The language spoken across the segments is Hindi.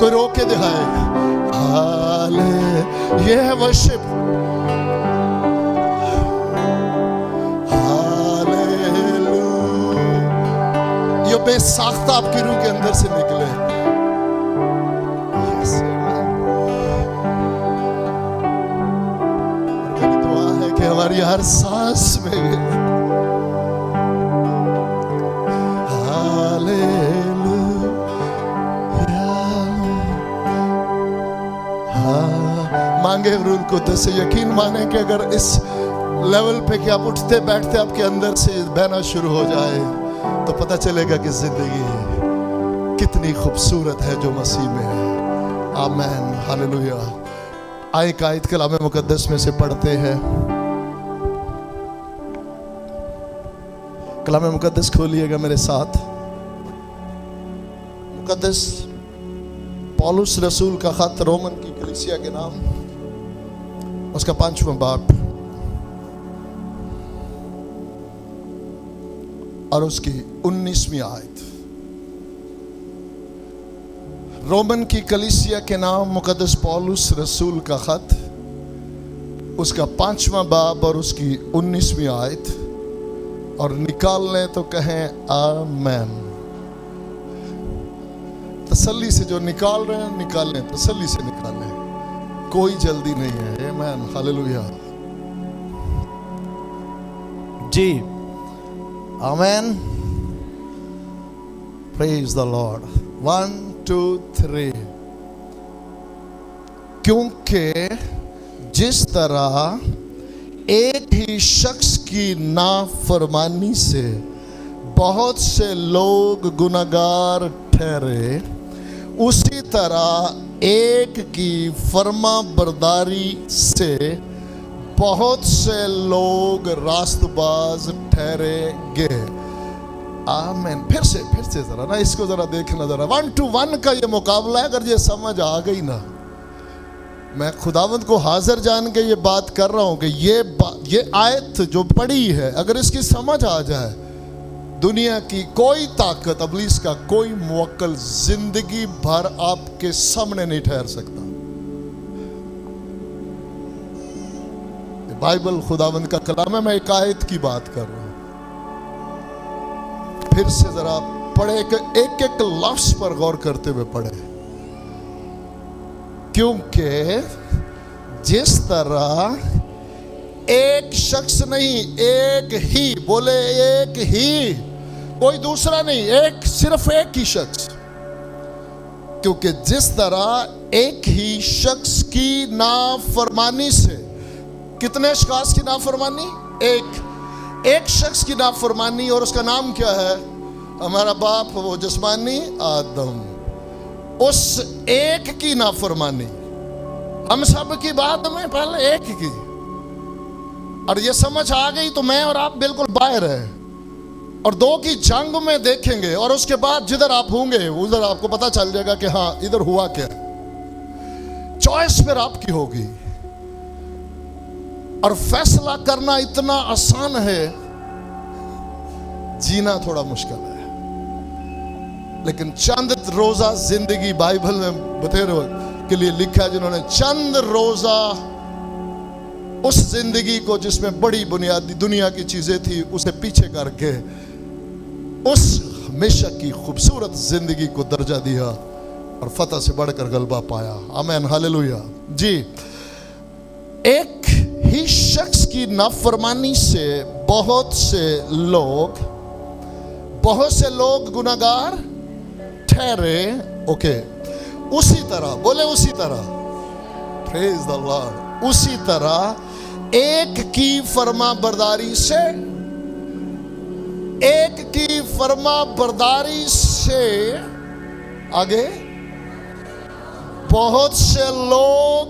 कोई रोक के दिखाएगा। हाले, ये है वर्शिप। हालेलुया, ये बेसाख्ता आपकी रूह के अंदर से निकले। मेरी दुआ है कि हमारी हर सांस में मांगे रूल को से यकीन माने कि अगर इस लेवल पे कि आप उठते बैठते आपके अंदर से बहना शुरू हो जाए तो पता चलेगा कि जिंदगी कितनी खूबसूरत है जो मसीह में है। आमीन, हालेलुया। आए कायद कलाम मुकद्दस में से पढ़ते हैं। कलाम मुकद्दस खोलिएगा मेरे साथ। मुकद्दस पौलुस रसूल का खत रोमन की कलीसिया के नाम, उसका 5वां बाब और उसकी 19वीं आयत। रोमन की कलीसिया के नाम मुकद्दस पौलुस रसूल का खत, उसका 5वां बाब और उसकी 19वीं आयत। और निकाल लें तो कहें आमीन। तसल्ली से जो निकाल रहे हैं निकाल लें, तसल्ली से निकाल लें, कोई जल्दी नहीं है। आमीन, हालेलुया जी, आमीन। Praise the Lord. 1 2 3। क्योंकि जिस तरह एक ही शख्स की नाफरमानी से बहुत से लोग गुनहगार ठहरे, उसी तरह एक की फर्मा बरदारी से बहुत से लोग रास्तबाज ठहरेंगे। आमीन। फिर से जरा ना इसको जरा देखना जरा। 1 to 1 का ये मुकाबला है। अगर ये समझ आ गई ना, मैं खुदावंद को हाजिर जान के ये बात कर रहा हूं कि ये आयत जो पढ़ी है, अगर इसकी समझ आ जाए, दुनिया की कोई ताकत, इब्लीस का कोई मुवक्किल जिंदगी भर आपके सामने नहीं ठहर सकता। बाइबल खुदावंद का कलाम है। मैं एक आयत की बात कर रहा हूं। फिर से जरा पढ़े, एक एक लफ्ज पर गौर करते हुए पढ़े। क्योंकि जिस तरह एक शख्स नहीं, एक ही, बोले एक ही, कोई दूसरा नहीं, सिर्फ एक ही शख्स। क्योंकि जिस तरह एक ही शख्स की नाफरमानी से, कितने अशखास की नाफरमानी? एक शख्स की नाफरमानी, और उसका नाम क्या है? हमारा बाप वो जिस्मानी आदम। उस एक की नाफरमानी, हम सब की बात में पहले एक की, और ये समझ आ गई तो मैं और आप बिल्कुल बाहर है, और दो की जंग में देखेंगे, और उसके बाद जिधर आप होंगे उधर आपको पता चल जाएगा कि हाँ इधर हुआ क्या। चॉइस फिर आपकी होगी, और फैसला करना इतना आसान है, जीना थोड़ा मुश्किल है। लेकिन चंद रोजा जिंदगी बाइबल में बतेरे के लिए लिखा है, जिन्होंने चंद रोजा उस जिंदगी को जिसमें बड़ी बुनियादी दुनिया की चीजें थी उसे पीछे करके उस हमेशा की खूबसूरत जिंदगी को दर्जा दिया और फतह से बढ़कर गलबा पाया। आमीन, हालेलुया जी। एक ही शख्स की नाफरमानी से बहुत से लोग गुनहगार ठहरे। ओके, उसी तरह, बोले उसी तरह, प्रेज द लॉर्ड, उसी तरह एक की फर्मा बरदारी से आगे बहुत से लोग,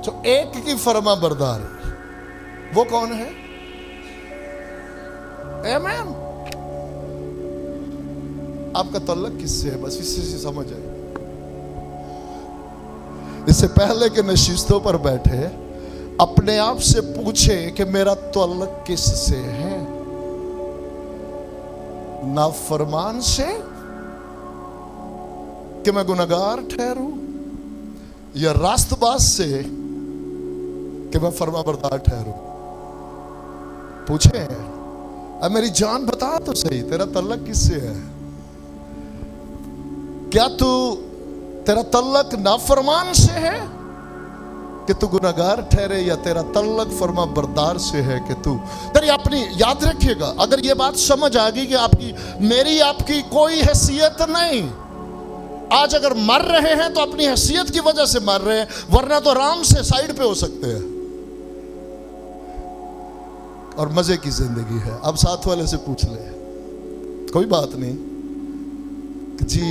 जो एक की फर्मा बरदारी, वो कौन है? आमीन। आपका तल्लक किससे है? बस इससे समझ आए। इससे पहले के नशिस्तों पर बैठे अपने आप से पूछे कि मेरा तल्लक किससे है? नाफरमान से कि मैं गुनहगार ठहरूं, या रास्तबाज से कि मैं फर्माबरदार ठहरूं? पूछे, अब मेरी जान बता तो सही, तेरा तल्लक किससे है? क्या तेरा तल्लक नाफरमान से है कि तू गुनहगार ठहरे, या तेरा तल्लक फर्मा बरदार से है कि तू तेरी अपनी? याद रखिएगा, अगर ये बात समझ आ गई कि आपकी मेरी आपकी कोई हैसियत नहीं, आज अगर मर रहे हैं तो अपनी हैसियत की वजह से मर रहे हैं, वरना तो आराम से साइड पे हो सकते हैं और मजे की जिंदगी है। अब साथ वाले से पूछ ले, कोई बात नहीं जी।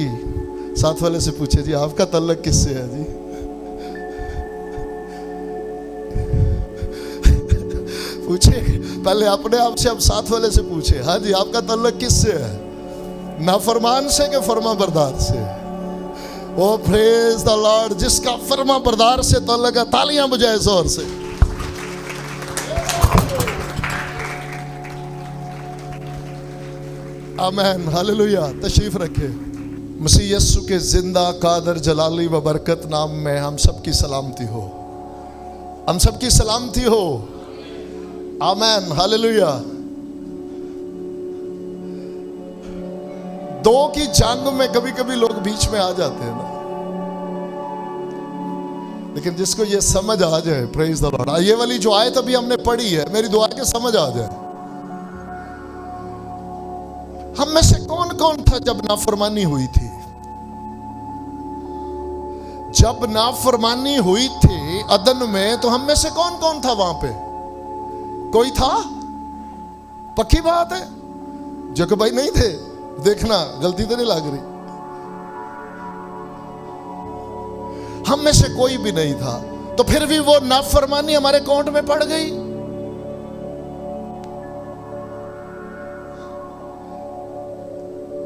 साथ वाले से पूछे, जी आपका तल्लक किससे है जी? पूछे पहले अपने आप से, अब साथ वाले से पूछे, हाँ जी आपका तल्लक किससे है? नाफरमान से कि फर्मा बरदार से? ओ प्रेज द लॉर्ड, जिसका फर्मा बरदार से तल्लक है, तालियां बजाए जोर से। आमीन, हालेलुया। तशरीफ रखे। मसीह यस्सु के जिंदा कादर जलाली व बरकत नाम में हम सबकी सलामती हो, हम सबकी सलामती हो। आमीन, हालेलुया। दो की जंग में कभी कभी लोग बीच में आ जाते हैं ना, लेकिन जिसको ये समझ आ जाए, प्रेज द लॉर्ड, ये वाली जो आयत अभी हमने पढ़ी है, मेरी दुआ के समझ आ जाए। हम में से कौन कौन था जब नाफरमानी हुई थी? जब नाफरमानी हुई थी अदन में, तो हम में से कौन कौन था वहां पे? कोई था? पक्की बात है? जो कि भाई नहीं थे, देखना गलती तो नहीं लग रही। हम में से कोई भी नहीं था, तो फिर भी वो नाफरमानी हमारे अकाउंट में पड़ गई।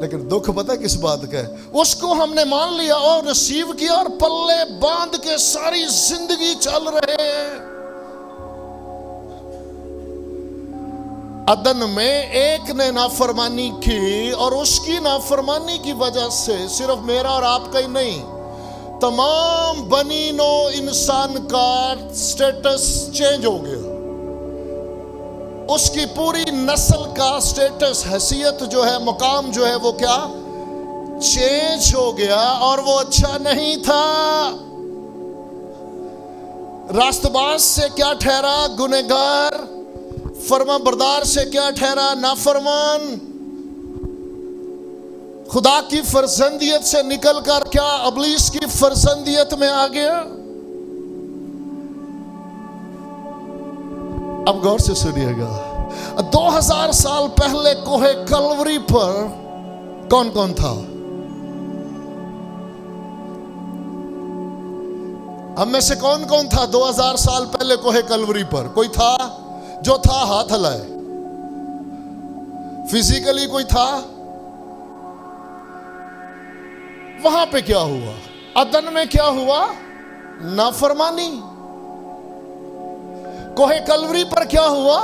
लेकिन दुख पता है किस बात का है? उसको हमने मान लिया और रिसीव किया और पल्ले बांध के सारी जिंदगी चल रहे हैं। अदन में एक ने नाफरमानी की और उसकी नाफरमानी की वजह से सिर्फ मेरा और आपका ही नहीं, तमाम बनी नो इंसान का स्टेटस चेंज हो गया। उसकी पूरी नस्ल का स्टेटस, हैसियत जो है, मुकाम जो है, वो क्या चेंज हो गया और वो अच्छा नहीं था। रास्तबाज से क्या ठहरा? गुनहगार। फर्मा बरदार से क्या ठहरा? नाफरमान। खुदा की फर्जंदियत से निकलकर क्या अबलीस की फर्जंदियत में आ गया? अब गौर से सुनिएगा, 2000 साल पहले कोहे कलवरी पर कौन कौन था? हम में से कौन कौन था 2000 साल पहले कोहे कलवरी पर? कोई था? जो था हाथ हिलाए। फिजिकली कोई था? वहां पे क्या हुआ? अदन में क्या हुआ? नाफरमानी। कोहे कलवरी पर क्या हुआ?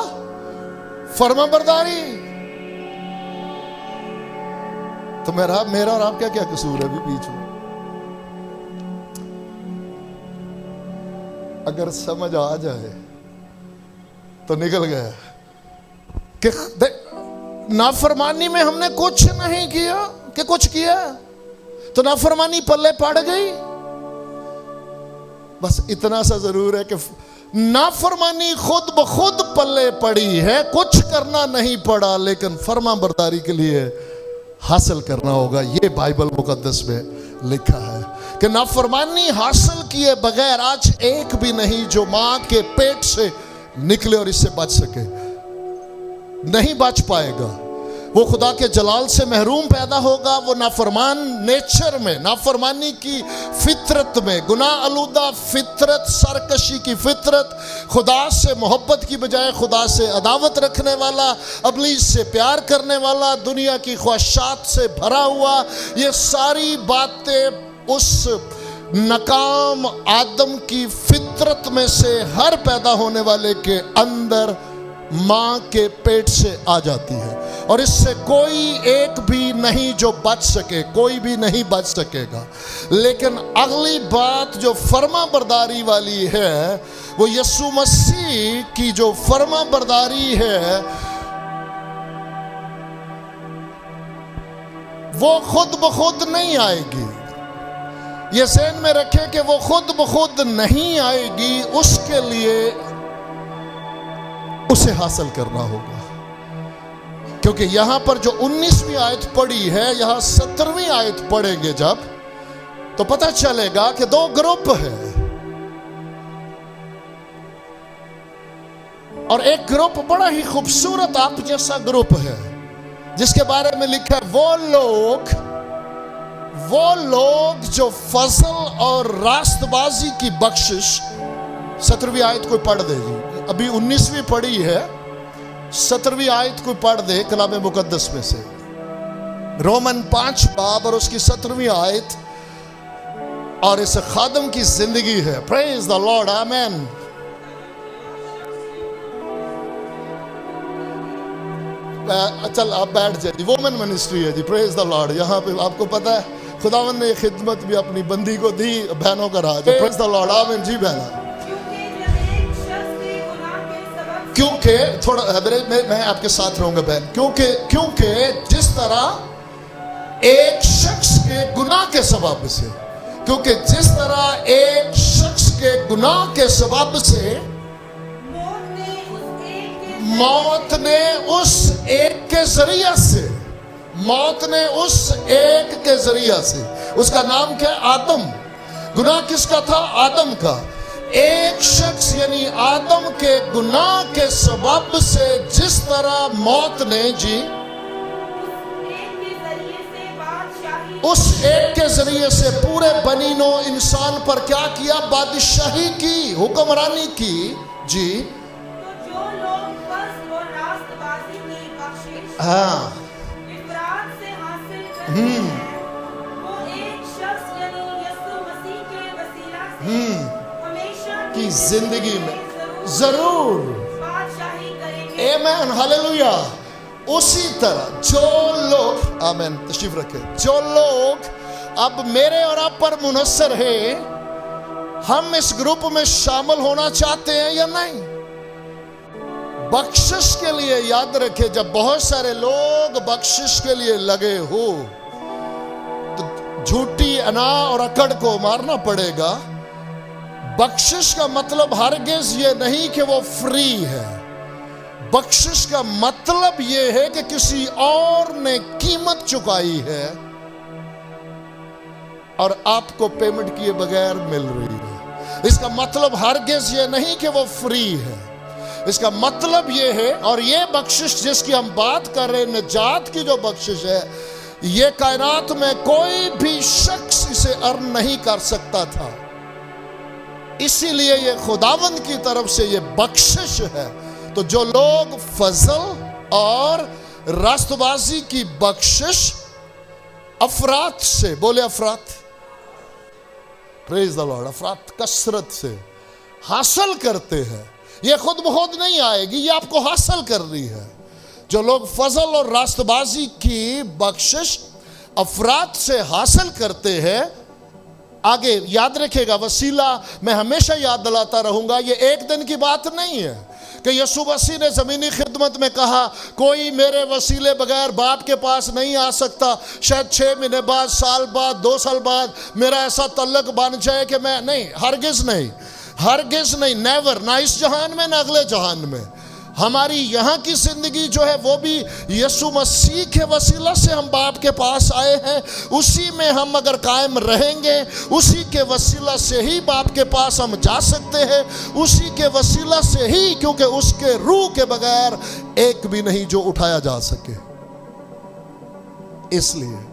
फर्माबरदारी। तो मेरा और आपका क्या कसूर है अभी बीच में? अगर समझ आ जाए तो निकल गया कि नाफरमानी में हमने कुछ नहीं किया कि कुछ किया, तो नाफरमानी पल्ले पड़ गई। बस इतना सा जरूर है कि नाफरमानी खुद ब खुद पल्ले पड़ी है, कुछ करना नहीं पड़ा, लेकिन फर्माबरदारी के लिए हासिल करना होगा। ये बाइबल मुकद्दस में लिखा है कि नाफरमानी हासिल किए बगैर आज एक भी नहीं जो मां के पेट से निकले और इससे बच सके, नहीं बच पाएगा। वो खुदा के जलाल से महरूम पैदा होगा। वो नाफरमान नेचर में, नाफरमानी की फितरत में, गुनाह आलूदा फितरत, सरकशी की फितरत, खुदा से मोहब्बत की बजाय खुदा से अदावत रखने वाला, अबलीस से प्यार करने वाला, दुनिया की ख्वाहिशात से भरा हुआ, ये सारी बातें उस नकाम आदम की फितरत में से हर पैदा होने वाले के अंदर मां के पेट से आ जाती है। और इससे कोई एक भी नहीं जो बच सके, कोई भी नहीं बच सकेगा। लेकिन अगली बात जो फर्मा बरदारी वाली है, वो यीशु मसीह की जो फर्मा बरदारी है, वो खुद ब खुद नहीं आएगी। ये ज़हन में रखें कि वो खुद ब खुद नहीं आएगी, उसके लिए उसे हासिल करना होगा। क्योंकि यहां पर जो 19वीं आयत पढ़ी है, यहां 17वीं आयत पढ़ेंगे जब, तो पता चलेगा कि दो ग्रुप है, और एक ग्रुप बड़ा ही खूबसूरत आप जैसा ग्रुप है, जिसके बारे में लिखा है वो लोग जो फजल और रास्तबाजी की बख्शिश। 17वीं आयत कोई पढ़ देगी, अभी 19वीं पढ़ी है, 17वीं आयत कोई पढ़ दे कलाम मुकद्दस में से, रोमन 5 बाब और उसकी 17वीं आयत, और इस खादम की जिंदगी है। प्रेज द लॉर्ड, आमेन। चल आप बैठ जाइए, वोमेन मिनिस्ट्री है जी, प्रेज द लॉर्ड। यहाँ पे आपको पता है खुदावन ने खिदमत भी अपनी बंदी को दी, बहनों का राज, प्रेज द लॉर्ड, आमीन जी बहना। क्योंकि थोड़ा मैं आपके साथ रहूंगा बहन, क्योंकि जिस तरह एक शख्स के गुनाह के सबब से, क्योंकि जिस तरह एक शख्स के गुनाह के सबब से मौत ने उस एक के जरिया से, मौत ने उस एक के जरिया से, उसका नाम क्या? आदम। गुनाह किसका था? आदम का। एक शख्स यानी आदम के गुनाह के सबब से जिस तरह मौत ने जी उस एक के जरिए से पूरे बनीनो इंसान पर क्या किया? बादशाही की, हुक्मरानी की जी। हाँ, की जिंदगी में जरूर आमेन, हालेलुया। उसी तरह जो लोग, आमेन, तशरीफ रखे, जो लोग अब मेरे और आप पर मुनस्सर है, हम इस ग्रुप में शामिल होना चाहते हैं या नहीं? बख्शिश के लिए याद रखे, जब बहुत सारे लोग बख्शिश के लिए लगे हो तो झूठी अना और अकड़ को मारना पड़ेगा। बख्शिश का मतलब हरगिज ये नहीं कि वो फ्री है। बख्शिश का मतलब ये है कि किसी और ने कीमत चुकाई है और आपको पेमेंट किए बगैर मिल रही है। इसका मतलब हरगिज ये नहीं कि वो फ्री है। इसका मतलब ये है, और ये बख्शिश जिसकी हम बात कर रहे हैं, निजात की जो बख्शिश है, ये कायनात में कोई भी शख्स इसे अर्न नहीं कर सकता था। इसीलिए ये खुदावंद की तरफ से ये बख्शिश है। तो जो लोग फजल और रास्तबाजी की बख्शिश अफरात से, बोले अफरात, प्रेज द लॉर्ड, अफरात कसरत से हासिल करते हैं, ये खुद ब खुद नहीं आएगी, ये आपको हासिल करनी है। जो लोग फजल और रास्तबाजी की बख्शिश अफरात से हासिल करते हैं, आगे याद रखेगा, वसीला मैं हमेशा याद दिलाता रहूंगा, ये एक दिन की बात नहीं है कि यीशु मसीह ने ज़मीनी खिदमत में कहा कोई मेरे वसीले बगैर बाप के पास नहीं आ सकता। शायद 6 महीने बाद, साल बाद, 2 साल बाद मेरा ऐसा तल्लक बन जाए कि मैं नहीं, हरगिज नहीं, हरगिज नहीं, नेवर, ना इस जहान में ना अगले जहान में। हमारी यहाँ की जिंदगी जो है वो भी यीशु मसीह के वसीला से हम बाप के पास आए हैं। उसी में हम अगर कायम रहेंगे, उसी के वसीला से ही बाप के पास हम जा सकते हैं, उसी के वसीला से ही, क्योंकि उसके रूह के बगैर एक भी नहीं जो उठाया जा सके। इसलिए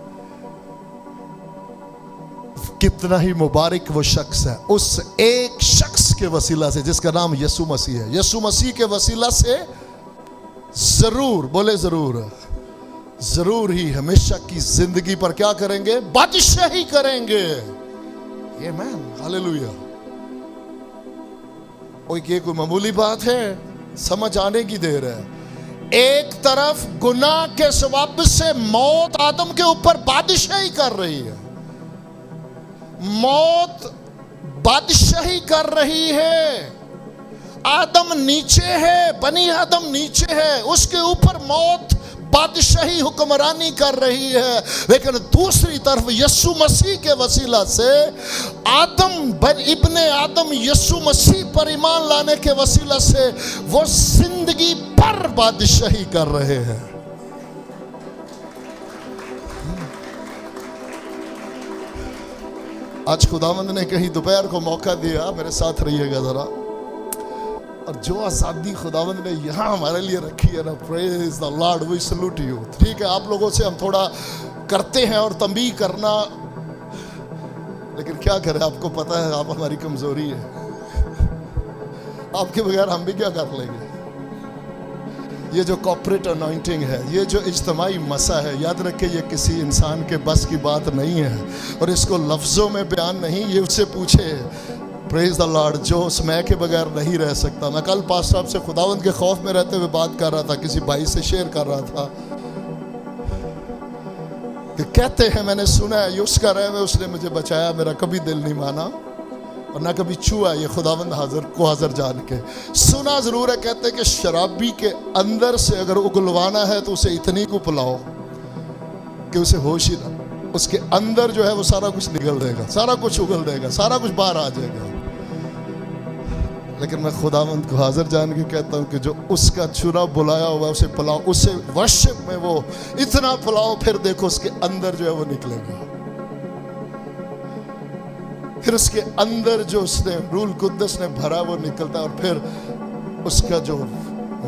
कितना ही मुबारक वो शख्स है, उस एक शख्स के वसीला से जिसका नाम यीशु मसीह है। यीशु मसीह के वसीला से जरूर, बोले जरूर, जरूर ही हमेशा की जिंदगी पर क्या करेंगे? बादशाही करेंगे। आमीन, हालेलुया। कोई मामूली बात है, समझ आने की देर है। एक तरफ गुनाह के सबब से मौत आदम के ऊपर बादशाही कर रही है, मौत बादशाही कर रही है। आदम नीचे है, बनी आदम नीचे है, उसके ऊपर मौत बादशाही हुक्मरानी कर रही है। लेकिन दूसरी तरफ यीशु मसीह के वसीला से इब्ने आदम यीशु मसीह पर ईमान लाने के वसीला से वो जिंदगी पर बादशाही कर रहे हैं। आज खुदावंद ने कहीं दोपहर को मौका दिया, मेरे साथ रहिएगा जरा, और जो आज़ादी खुदावंद ने यहाँ हमारे लिए रखी है ना, praise the lord, we salute you. ठीक है, आप लोगों से हम थोड़ा करते हैं और तंबीह करना, लेकिन क्या करें, आपको पता है आप हमारी कमजोरी है, आपके बगैर हम भी क्या कर लेंगे। ये जो कॉर्पोरेट अनॉइंटिंग है, ये जो इज्तिमाई मसा है, याद रखिए ये किसी इंसान के बस की बात नहीं है, और इसको लफ्ज़ों में बयान नहीं, ये उससे पूछे, प्रेज द लॉर्ड, जो उसमें के बगैर नहीं रह सकता। मैं कल पास साहब से खुदावंद के खौफ में रहते हुए बात कर रहा था, किसी भाई से शेयर कर रहा था कि कहते हैं, मैंने सुना है यूस कर रहे में उसने मुझे बचाया, मेरा कभी दिल नहीं माना और ना कभी छुआ, ये खुदावंद हाजिर जान के सुना जरूर है। कहते हैं कि शराबी के अंदर से अगर उगलवाना है तो उसे इतनी को पिलाओ कि उसे होश ही ना, उसके अंदर जो है वो सारा कुछ निकल देगा, सारा कुछ उगल देगा, सारा कुछ बाहर आ जाएगा। लेकिन मैं खुदावंद को हाजिर जान के कहता हूं कि जो उसका चुरा बुलाया हुआ उसे पिलाओ, उसे वर्शिप में वो इतना पिलाओ, फिर देखो उसके अंदर जो है वो निकलेगा। फिर उसके अंदर जो उसने रूल कुद्दस ने भरा वो निकलता है, और फिर उसका जो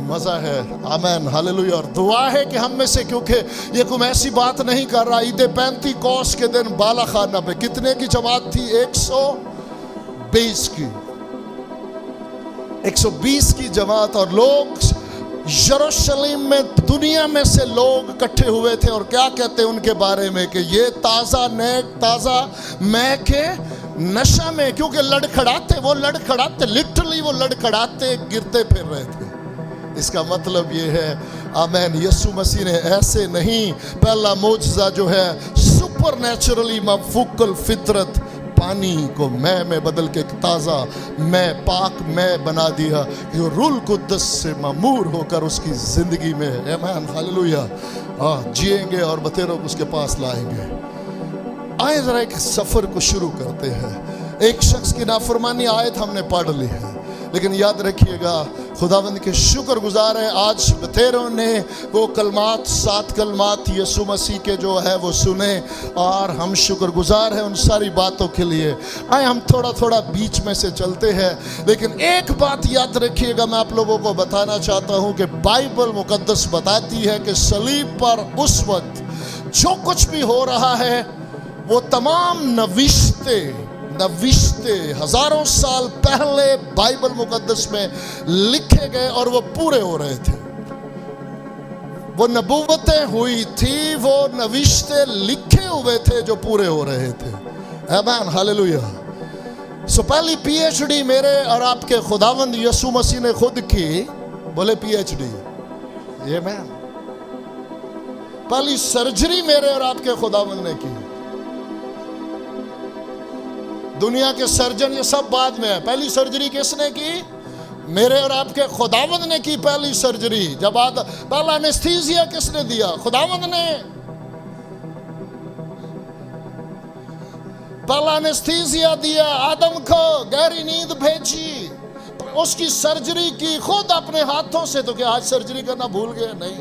मजा है, आमीन हालेलुया। और दुआ है कि हम में से, क्योंकि ये कोई ऐसी बात नहीं कर रहा, ईद पेंतीकोस के दिन बाला खाना पे कितने की जमात थी? 120 की, 120 की जमात, और लोग यरूशलेम में दुनिया में से लोग इकट्ठे हुए थे। और क्या कहते हैं उनके बारे में कि ये ताज़ा नेक ताज़ा मैं के नशा में, क्योंकि लड़खड़ाते लिटरली वो लड़खड़ाते गिरते फिर रहे थे। इसका मतलब ये है, आमीन, यीशु मसीह ने ऐसे नहीं, पहला मोजज़ा जो है सुपर नेचुरली मफूकल फितरत पानी को मैं में बदल के ताज़ा मैं पाक मैं बना दिया, जो रूल कुद्दस से मामूर होकर उसकी ज़िंदगी में, आमीन हालेलुया, जिएंगे और बतेरों को उसके पास लाएंगे। आए जरा एक सफ़र को शुरू करते हैं। एक शख्स की नाफरमानी आयत हमने पढ़ ली है, लेकिन याद रखिएगा खुदावंद के शुक्रगुजार हैं, आज बतेरों ने वो कलमात, 7 कलमात यीशु मसीह के जो है वो सुने, और हम शुक्रगुजार हैं उन सारी बातों के लिए। आए हम थोड़ा थोड़ा बीच में से चलते हैं, लेकिन एक बात याद रखिएगा, मैं आप लोगों को बताना चाहता हूँ कि बाइबल मुकद्दस बताती है कि सलीब पर उस वक्त जो कुछ भी हो रहा है वो तमाम नविश्ते हजारों साल पहले बाइबल मुकद्दस में लिखे गए और वो पूरे हो रहे थे। वो नबूवतें हुई थी, वो नविश्ते लिखे हुए थे जो पूरे हो रहे थे। आमीन हालेलुया। सो पहली पीएचडी मेरे और आपके खुदावंद यीशु मसीह ने खुद की, बोले पीएचडी, ये मैन पहली सर्जरी मेरे और आपके खुदावंद ने की। दुनिया के सर्जन ये सब बाद में है, पहली सर्जरी किसने की? मेरे और आपके खुदावंद ने की पहली सर्जरी। जब पहला एनेस्थीसिया किसने दिया? खुदावंद ने। पहला एनेस्थीसिया दिया आदम को, गहरी नींद भेजी, उसकी सर्जरी की खुद अपने हाथों से। तो क्या आज सर्जरी करना भूल गए? नहीं।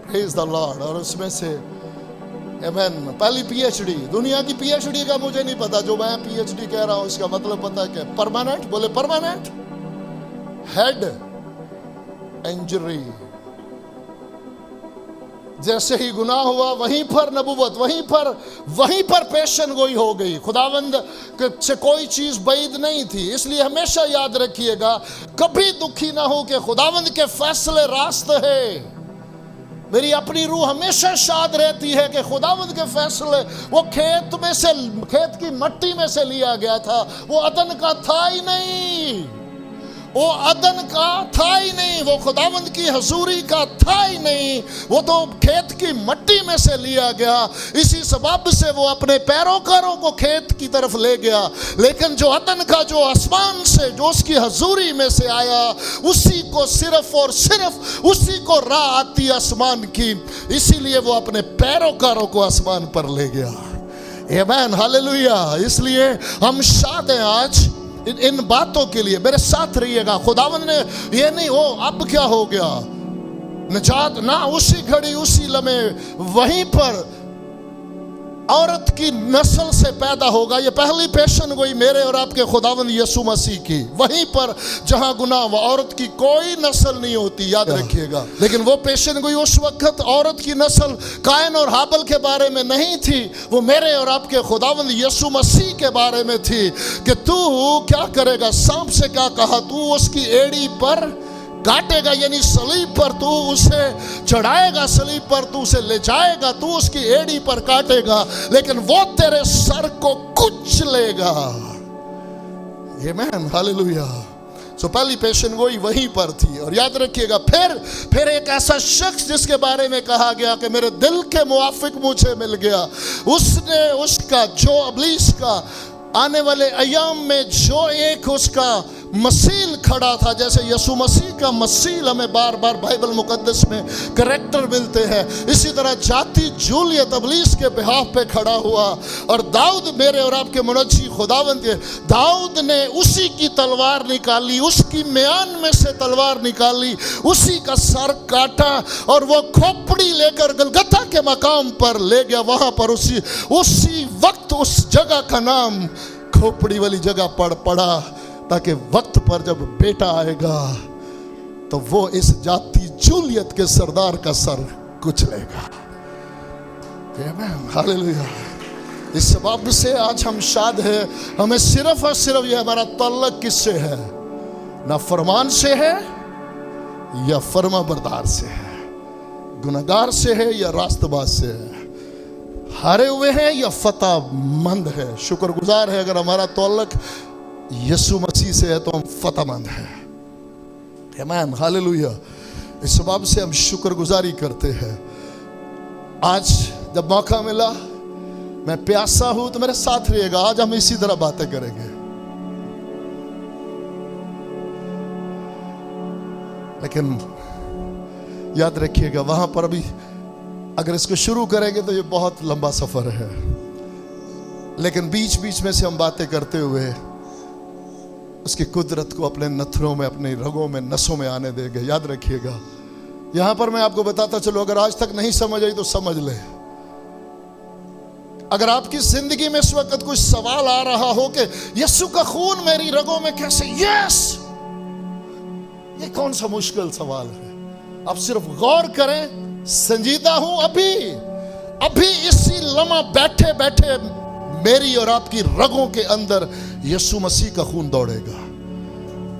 Praise the Lord. और उसमें से आमीन, पहली पीएचडी, दुनिया की पीएचडी का मुझे नहीं पता, जो मैं पीएचडी कह रहा हूं इसका मतलब पता है क्या? परमानेंट, बोले परमानेंट हेड इंजरी। जैसे ही गुनाह हुआ वहीं पर नबूवत, वहीं पर पेशन गोई हो गई। खुदावंद से कोई चीज बैद नहीं थी। इसलिए हमेशा याद रखिएगा, कभी दुखी ना हो कि खुदावंद के फैसले रास्त है। मेरी अपनी रूह हमेशा शाद रहती है कि खुदावंद के फैसले, वो खेत में से, खेत की मट्टी में से लिया गया था, वो अदन का था ही नहीं। वो अदन का था ही नहीं, वो खुदावंद की हजूरी का था ही नहीं, वो तो खेत की मट्टी में से लिया गया। इसी सबब से वो अपने पैरोकारों को खेत की तरफ ले गया। लेकिन जो अदन का, जो आसमान से, जो उसकी हजूरी में से आया, उसी को सिर्फ और सिर्फ उसी को राह आती आसमान की, इसीलिए वो अपने पैरोकारों को आसमान पर ले गया। आमीन, हालेलुया। इसलिए हम शाद हैं आज इन बातों के लिए। मेरे साथ रहिएगा। खुदावंद ने ये नहीं हो अब क्या हो गया, निजात ना, उसी घड़ी उसी लम्हे वहीं पर औरत की नस्ल से पैदा होगा। ये पहली पेशन गोई मेरे और आपके खुदावंद यीशु मसीह की, वहीं पर जहां गुनाह व औरत की कोई नस्ल नहीं होती, याद रखिएगा। लेकिन वो पेशन गोई उस वक्त औरत की नस्ल कायन और हाबल के बारे में नहीं थी, वो मेरे और आपके खुदावंद यीशु मसीह के बारे में थी कि तू क्या करेगा। सांप से क्या कहा, तू उसकी एड़ी पर काटेगा, यानी सलीब पर तू उसे चढ़ाएगा, सलीब पर तू उसे ले जाएगा, तू उसकी एड़ी पर काटेगा, लेकिन वो तेरे सर को कुचलेगा। आमीन, हालेलुया। सो पहली पेशन गोई वहीं पर थी। और याद रखिएगा, फिर एक ऐसा शख्स जिसके बारे में कहा गया कि मेरे दिल के मुआफिक मुझे मिल गया, उसने उसका, जो इब्लीस का आने वाले अय्याम में जो एक उसका मसील खड़ा था, जैसे यीशु मसीह का मसील हमें बार बार बाइबल मुकद्दस में करैक्टर मिलते हैं, इसी तरह जाति जूलियत इब्लीस के बिहाफ पे खड़ा हुआ। और दाऊद, मेरे और आपके मुनज्जी खुदावंद के दाऊद ने उसी की तलवार निकाली, उसकी म्यान में से तलवार निकाली, उसी का सर काटा और वो खोपड़ी लेकर गलगथा के मकाम पर ले गया। वहां पर उसी वक्त उस जगह का नाम खोपड़ी वाली जगह पड़ा, ताकि वक्त पर जब बेटा आएगा तो वो इस जाति जूलियत के सरदार का सर कुचलेगा। आमीन, हालेलुया। इस सबब से आज हम शाद है। हमें सिर्फ और सिर्फ ये हमारा ताल्लुक किससे है, ना फरमान से है या फरमा बरदार से है, गुनहगार से है या रास्तबाज से है, हारे हुए हैं या फतह मंद है। शुक्रगुजार है। अगर हमारा ताल्लुक यीशु मसीह से है तो हम फतहमंद हैं। आमीन, हालेलुया। इस सबब से हम शुक्रगुजारी करते हैं। आज जब मौका मिला, मैं प्यासा हूं तो मेरे साथ रहिएगा। आज हम इसी तरह बातें करेंगे। लेकिन याद रखिएगा, वहां पर भी अगर इसको शुरू करेंगे तो ये बहुत लंबा सफर है। लेकिन बीच बीच में से हम बातें करते हुए उसकी कुदरत को अपने नथनों में, अपने रगों में, नसों में आने देंगे। याद रखिएगा। यहां पर मैं आपको बताता चलो, अगर आज तक नहीं समझ आई तो समझ ले। अगर आपकी जिंदगी में इस वक्त कुछ सवाल आ रहा हो कि यीशु का खून मेरी रगों में कैसे, यस, ये कौन सा मुश्किल सवाल है। आप सिर्फ गौर करें, संजीदा हूं। अभी इसी लम्हा बैठे बैठे मेरी और आपकी रगों के अंदर यीशु मसीह का खून दौड़ेगा।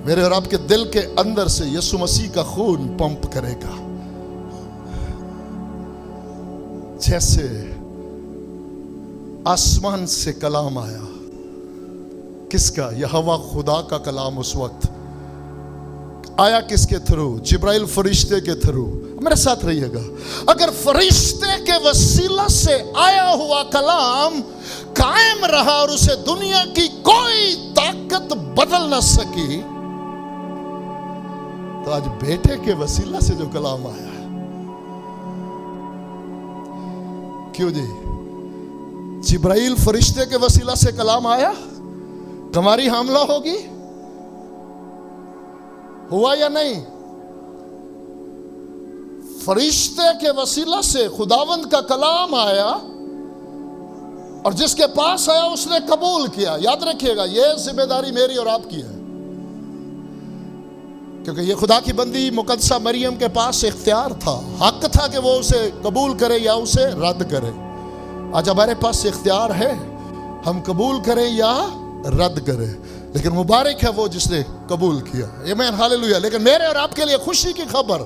मेरे और आपके दिल के अंदर से यीशु मसीह का खून पंप करेगा। जैसे आसमान से कलाम आया, किसका? यहोवा खुदा का कलाम उस वक्त आया। किसके थ्रू? जिब्राइल फरिश्ते के थ्रू। मेरे साथ रहिएगा। अगर फरिश्ते के वसीला से आया हुआ कलाम कायम रहा और उसे दुनिया की कोई ताकत बदल न सकी, तो आज बेटे के वसीला से जो कलाम आया, क्यों जी? जिब्राइल फरिश्ते के वसीला से कलाम आया, तुम्हारी हमला होगी, हुआ या नहीं? फरिश्ते के वसीला से खुदावंद का कलाम आया और जिसके पास आया उसने कबूल किया। याद रखिएगा, यह जिम्मेदारी मेरी और आपकी है, क्योंकि ये खुदा की बंदी मुकद्दसा मरियम के पास इख्तियार था, हक था कि वो उसे कबूल करे या उसे रद्द करे। आज हमारे पास इख्तियार है, हम कबूल करें या रद्द करें। लेकिन मुबारक है वो जिसने कबूल किया। आमीन, हालेलुया। लेकिन मेरे और आपके लिए खुशी की खबर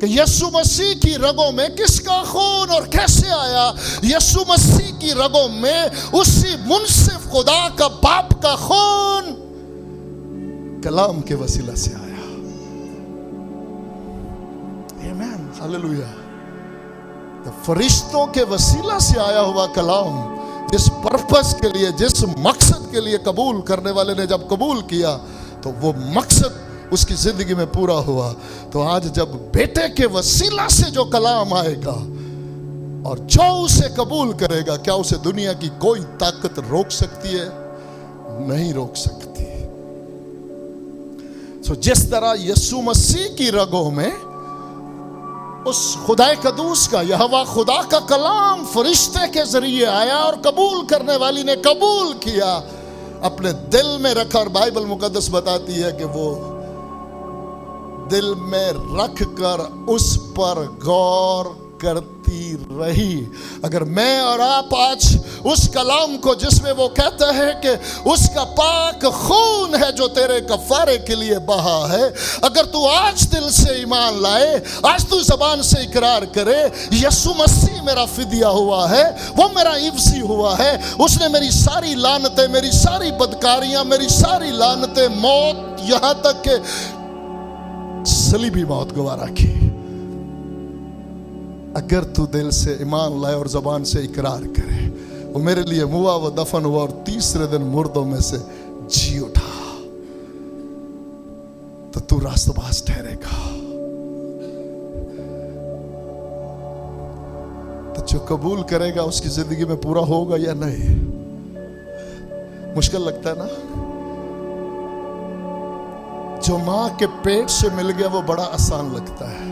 कि यीशु मसीह की रगों में किसका खून और कैसे आया? यीशु मसीह की रगों में उसी मुनसिफ खुदा का बाप का खून कलाम के वसीला से आया। आमीन, हालेलुया। तो फरिश्तों के वसीला से आया हुआ कलाम जिस पर्पस के लिए, जिस मकसद के लिए कबूल करने वाले ने जब कबूल किया तो वो मकसद उसकी जिंदगी में पूरा हुआ। तो आज जब बेटे के वसीला से जो कलाम आएगा और जो उसे कबूल करेगा, क्या उसे दुनिया की कोई ताकत रोक सकती है? नहीं रोक सकती। सो जिस तरह यीशु मसीह की रगों में उस खुदा कदूस का, यहोवा खुदा का कलाम फरिश्ते के जरिए आया और कबूल करने वाली ने कबूल किया, अपने दिल में रखा। और बाइबल मुकद्दस बताती है कि वो दिल में रख कर उस पर गौर करती रही। अगर मैं और आप आज उस कलाम को, जिसमें वो कहता है कि उसका पाक खून है जो तेरे कफारे के लिए बहा है, अगर तू आज दिल से ईमान लाए, आज तू ज़बान से इकरार करे, यीशु मसीह मेरा फिदिया हुआ है, वो मेरा इवसी हुआ है, उसने मेरी सारी लानतें, मेरी सारी बदकारियां, मेरी सारी लानतें, मौत, यहां तक के सलीबी मौत गवारा की। अगर तू दिल से ईमान लाए और ज़बान से इकरार करे, वो मेरे लिए मुआ, वो दफन हुआ और तीसरे दिन मुर्दों में से जी उठा, तो तू रास्तबाज ठहरेगा। तो जो कबूल करेगा उसकी जिंदगी में पूरा होगा या नहीं? मुश्किल लगता है ना? जो मां के पेट से मिल गया वो बड़ा आसान लगता है।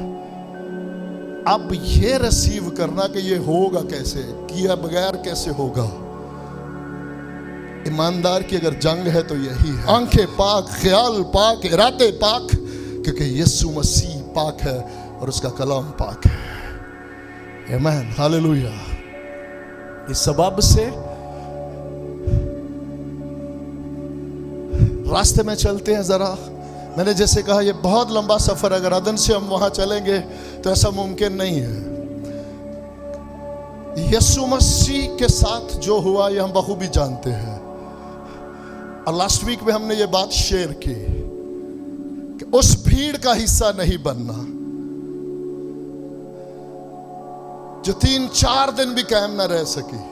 अब ये रिसीव करना कि ये होगा कैसे, किया बगैर कैसे होगा। ईमानदार की अगर जंग है तो यही है। आंखें पाक, ख्याल पाक, इरादे पाक, क्योंकि यीशु मसीह पाक है और उसका कलाम पाक है। आमीन, हालेलुया। इस सबब से रास्ते में चलते हैं। जरा मैंने जैसे कहा, ये बहुत लंबा सफर, अगर अदन से हम वहां चलेंगे तो ऐसा मुमकिन नहीं है। यीशु मसीह के साथ जो हुआ ये हम बखूबी जानते हैं। और लास्ट वीक में हमने ये बात शेयर की कि उस भीड़ का हिस्सा नहीं बनना जो 3-4 दिन भी कायम न रह सकी।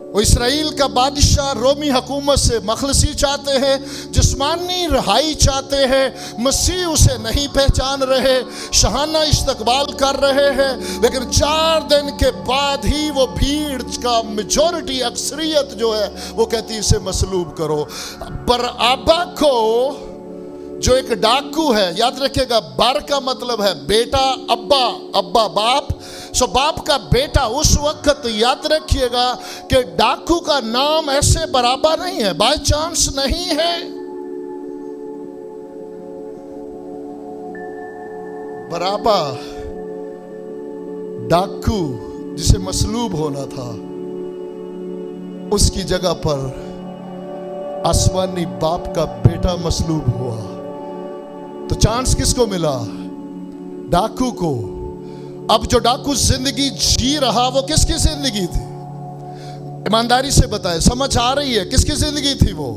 वो इसराइल का बादशाह रोमी हुकूमत से मखलसी चाहते हैं, जिस्मानी रिहाई चाहते हैं, मसीह उसे नहीं पहचान रहे, शहाना इस्तकबाल कर रहे हैं। लेकिन 4 दिन के बाद ही वो भीड़ का मेजॉरिटी, अक्सरियत जो है, वो कहती है इसे मसलूब करो। बरअब्बा को, जो एक डाकू है, याद रखिएगा, बर का मतलब है बेटा, अब्बा, अब्बा बाप, सो बाप का बेटा। उस वक्त याद रखिएगा कि डाकू का नाम ऐसे बराबा नहीं है, बाय चांस नहीं है। बराबा डाकू जिसे मसलूब होना था, उसकी जगह पर आसमानी बाप का बेटा मसलूब हुआ। तो चांस किसको मिला? डाकू को। अब जो डाकू जिंदगी जी रहा वो किसकी जिंदगी थी? ईमानदारी से बताए, समझ आ रही है? किसकी जिंदगी थी वो?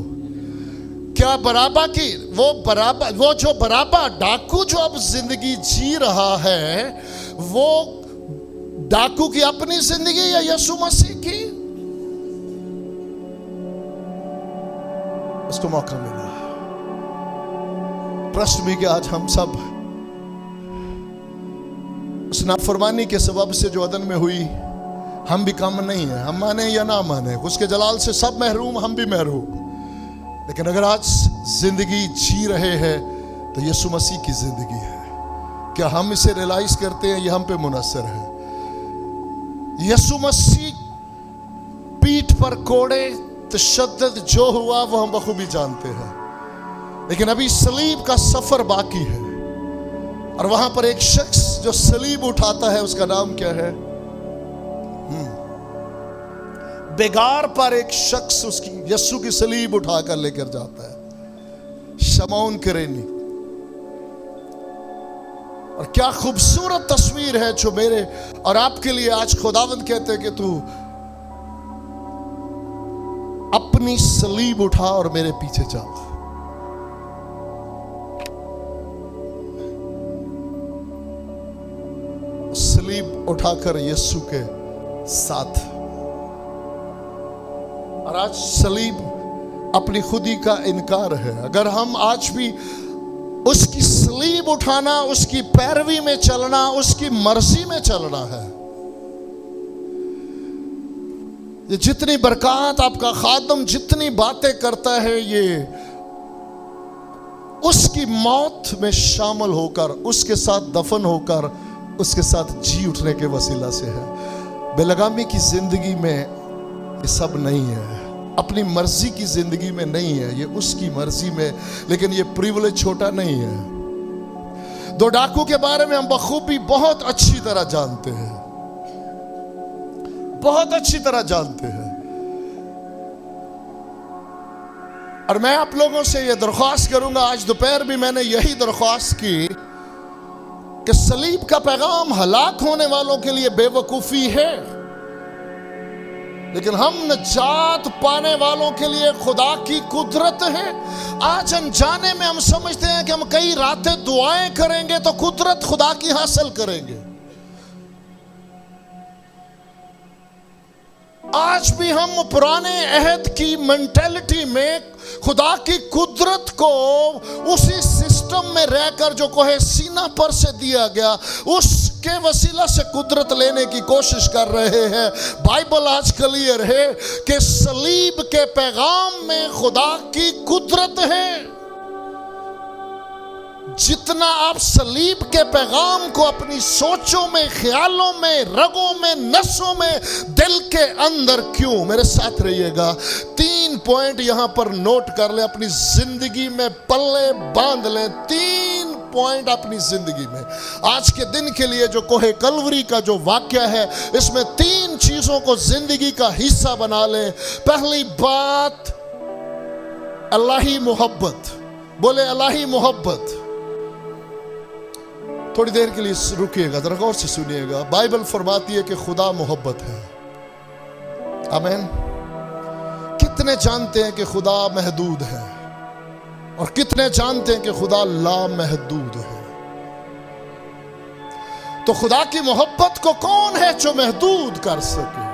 क्या बराबा की? वो जो बराबा डाकू जो अब जिंदगी जी रहा है, वो डाकू की अपनी जिंदगी या यीशु मसीह की? उसको मौका मिला। ट्रस्ट मी कि आज हम सब उस नाफरमानी के सबब से जो अदन में हुई, हम भी कम नहीं है। हम माने या ना माने, उसके जलाल से सब महरूम, हम भी महरूम। लेकिन अगर आज जिंदगी जी रहे हैं तो यीशु मसीह की जिंदगी है। क्या हम इसे रियलाइज करते हैं? ये हम पे मुनस्सर है। यीशु मसीह पीठ पर कोड़े, तशद्दुद जो हुआ वो हम बखूबी जानते हैं। लेकिन अभी सलीब का सफर बाकी है, और वहां पर एक शख्स जो सलीब उठाता है, उसका नाम क्या है? बेगार पर एक शख्स उसकी यीशु की सलीब उठाकर लेकर जाता है, शमौन करेनी। और क्या खूबसूरत तस्वीर है जो मेरे और आपके लिए आज खुदावंद कहते हैं कि तू अपनी सलीब उठा और मेरे पीछे चल। उठाकर यीशु के साथ। और आज सलीब अपनी खुदी का इनकार है। अगर हम आज भी उसकी सलीब उठाना, उसकी पैरवी में चलना, उसकी मर्जी में चलना है, ये जितनी बरकत आपका खादम जितनी बातें करता है, ये उसकी मौत में शामिल होकर, उसके साथ दफन होकर, उसके साथ जी उठने के वसीला से है। बेलगामी की जिंदगी में ये सब नहीं है, अपनी मर्जी की जिंदगी में नहीं है, ये उसकी मर्जी में। लेकिन ये प्रिविलेज छोटा नहीं है। दो डाकू के बारे में हम बखूबी बहुत अच्छी तरह जानते हैं, बहुत अच्छी तरह जानते हैं। और मैं आप लोगों से यह दरख्वास्त करूंगा, आज दोपहर भी मैंने यही दरख्वास्त की कि सलीब का पैगाम हलाक होने वालों के लिए बेवकूफी है, लेकिन हम नजात पाने वालों के लिए खुदा की कुदरत है। आज अनजाने में हम समझते हैं कि हम कई रातें दुआएं करेंगे तो कुदरत खुदा की हासिल करेंगे। आज भी हम पुराने अहद की मेंटालिटी में खुदा की कुदरत को उसी सिस्टम में रहकर जो कोहे सीना पर से दिया गया उसके वसीला से कुदरत लेने की कोशिश कर रहे हैं। बाइबल आज क्लियर है कि सलीब के पैगाम में खुदा की कुदरत है। जितना आप सलीब के पैगाम को अपनी सोचों में, ख्यालों में, रगों में, नसों में, दिल के अंदर क्यों, मेरे साथ रहिएगा। 3 पॉइंट यहां पर नोट कर ले, अपनी जिंदगी में पल्ले बांध ले। 3 पॉइंट अपनी जिंदगी में आज के दिन के लिए जो कोहे कलवरी का जो वाक्य है, इसमें 3 चीजों को जिंदगी का हिस्सा बना ले। पहली बात, अल्लाही मोहब्बत। बोले अल्लाही मोहब्बत। थोड़ी देर के लिए रुकिएगा, जरा गौर से सुनिएगा। बाइबल फरमाती है कि खुदा मोहब्बत है। आमीन। कितने जानते हैं कि खुदा महदूद है, और कितने जानते हैं कि खुदा लामहदूद है। तो खुदा की मोहब्बत को कौन है जो महदूद कर सके?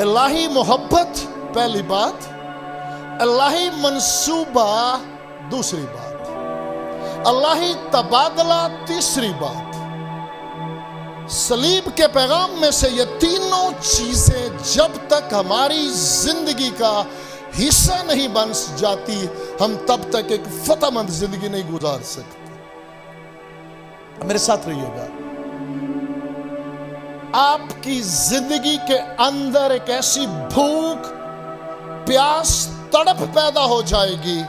इलाही मोहब्बत पहली बात, इलाही मंसूबा दूसरी बात, अल्लाही तबादला तीसरी बात। सलीब के पैगाम में से ये तीनों चीजें जब तक हमारी जिंदगी का हिस्सा नहीं बन जाती, हम तब तक एक फतहमंद जिंदगी नहीं गुजार सकते। मेरे साथ रहिएगा। आपकी जिंदगी के अंदर एक ऐसी भूख, प्यास, तड़प पैदा हो जाएगी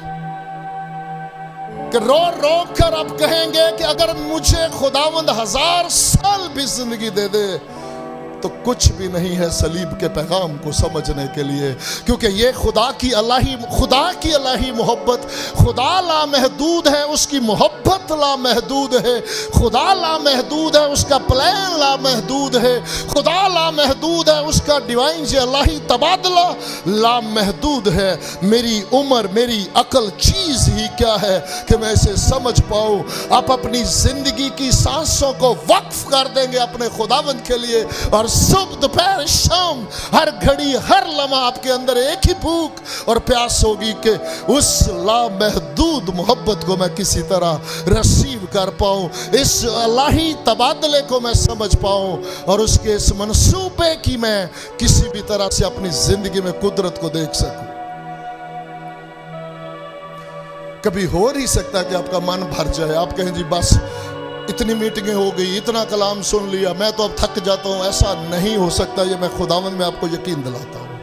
कि रो रो कर आप कहेंगे कि अगर मुझे खुदावंद 1000 साल भी जिंदगी दे दे तो कुछ भी नहीं है सलीब के पैगाम को समझने के लिए। क्योंकि ये खुदा की अलाही मोहब्बत, खुदा लामहदूद है, उसकी मोहब्बत लामहदूद है। खुदा लामहदूद है, उसका प्लान लामहदूद है। खुदा लामहदूद है, उसका डिवाइन जे अल्लाही तबादला लामहदूद है। मेरी उम्र, मेरी अकल चीज ही क्या है कि मैं इसे समझ पाऊं। आप अपनी जिंदगी की सांसों को वक्फ कर देंगे अपने खुदावंद के लिए, और सुबह दोपहर शाम हर घड़ी हर लम्हा आपके अंदर एक ही भूख और प्यास होगी कि उस लामहदूद मोहब्बत को मैं किसी तरह रिसीव कर पाऊं, इस अल्लाही तबादले को मैं समझ पाऊं, और उसके इस मंसूबे की मैं किसी भी तरह से अपनी जिंदगी में कुदरत को देख सकूं। कभी हो नहीं सकता कि आपका मन भर जाए, आप कहें जी बस इतनी मीटिंगें हो गई, इतना कलाम सुन लिया, मैं तो अब थक जाता हूं। ऐसा नहीं हो सकता, ये मैं खुदावंद में आपको यकीन दिलाता हूं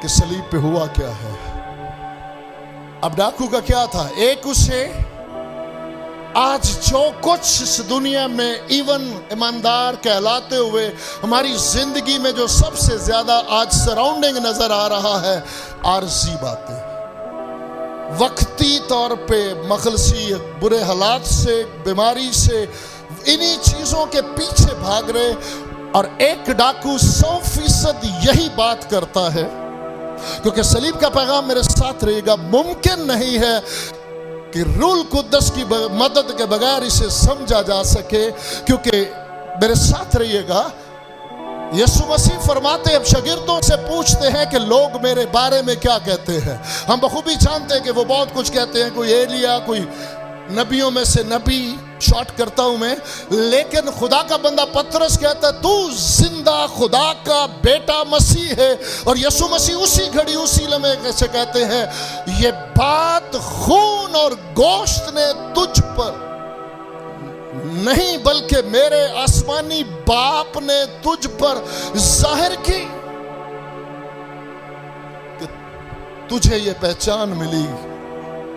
कि सलीब पे हुआ क्या है। अब डाकू का क्या था? एक उसे आज जो कुछ इस दुनिया में इवन ईमानदार कहलाते हुए हमारी जिंदगी में जो सबसे ज्यादा आज सराउंडिंग नजर आ रहा है, आरजी बातें, वक्ती तौर पे मखलसी, बुरे हालात से, बीमारी से, इन्हीं चीजों के पीछे भाग रहे। और एक डाकू 100% यही बात करता है, क्योंकि सलीब का पैगाम, मेरे साथ रहेगा, मुमकिन नहीं है कि रूल कुद्दस की मदद के बगैर इसे समझा जा सके। क्योंकि मेरे साथ रहिएगा, यीशु मसीह फरमाते अब शागिर्दों से पूछते हैं कि लोग मेरे बारे में क्या कहते हैं। हम बखूबी जानते हैं कि वो बहुत कुछ कहते हैं, कोई एलिया, कोई नबियों में से नबी, शॉर्ट करता हूं मैं। लेकिन खुदा का बंदा पतरस कहता है तू जिंदा खुदा का बेटा मसीह है। और यीशु मसीह उसी घड़ी उसी लम्हे कैसे कहते हैं, ये बात खून और गोश्त ने तुझ पर नहीं बल्कि मेरे आसमानी बाप ने तुझ पर जाहिर की, कि तुझे ये पहचान मिली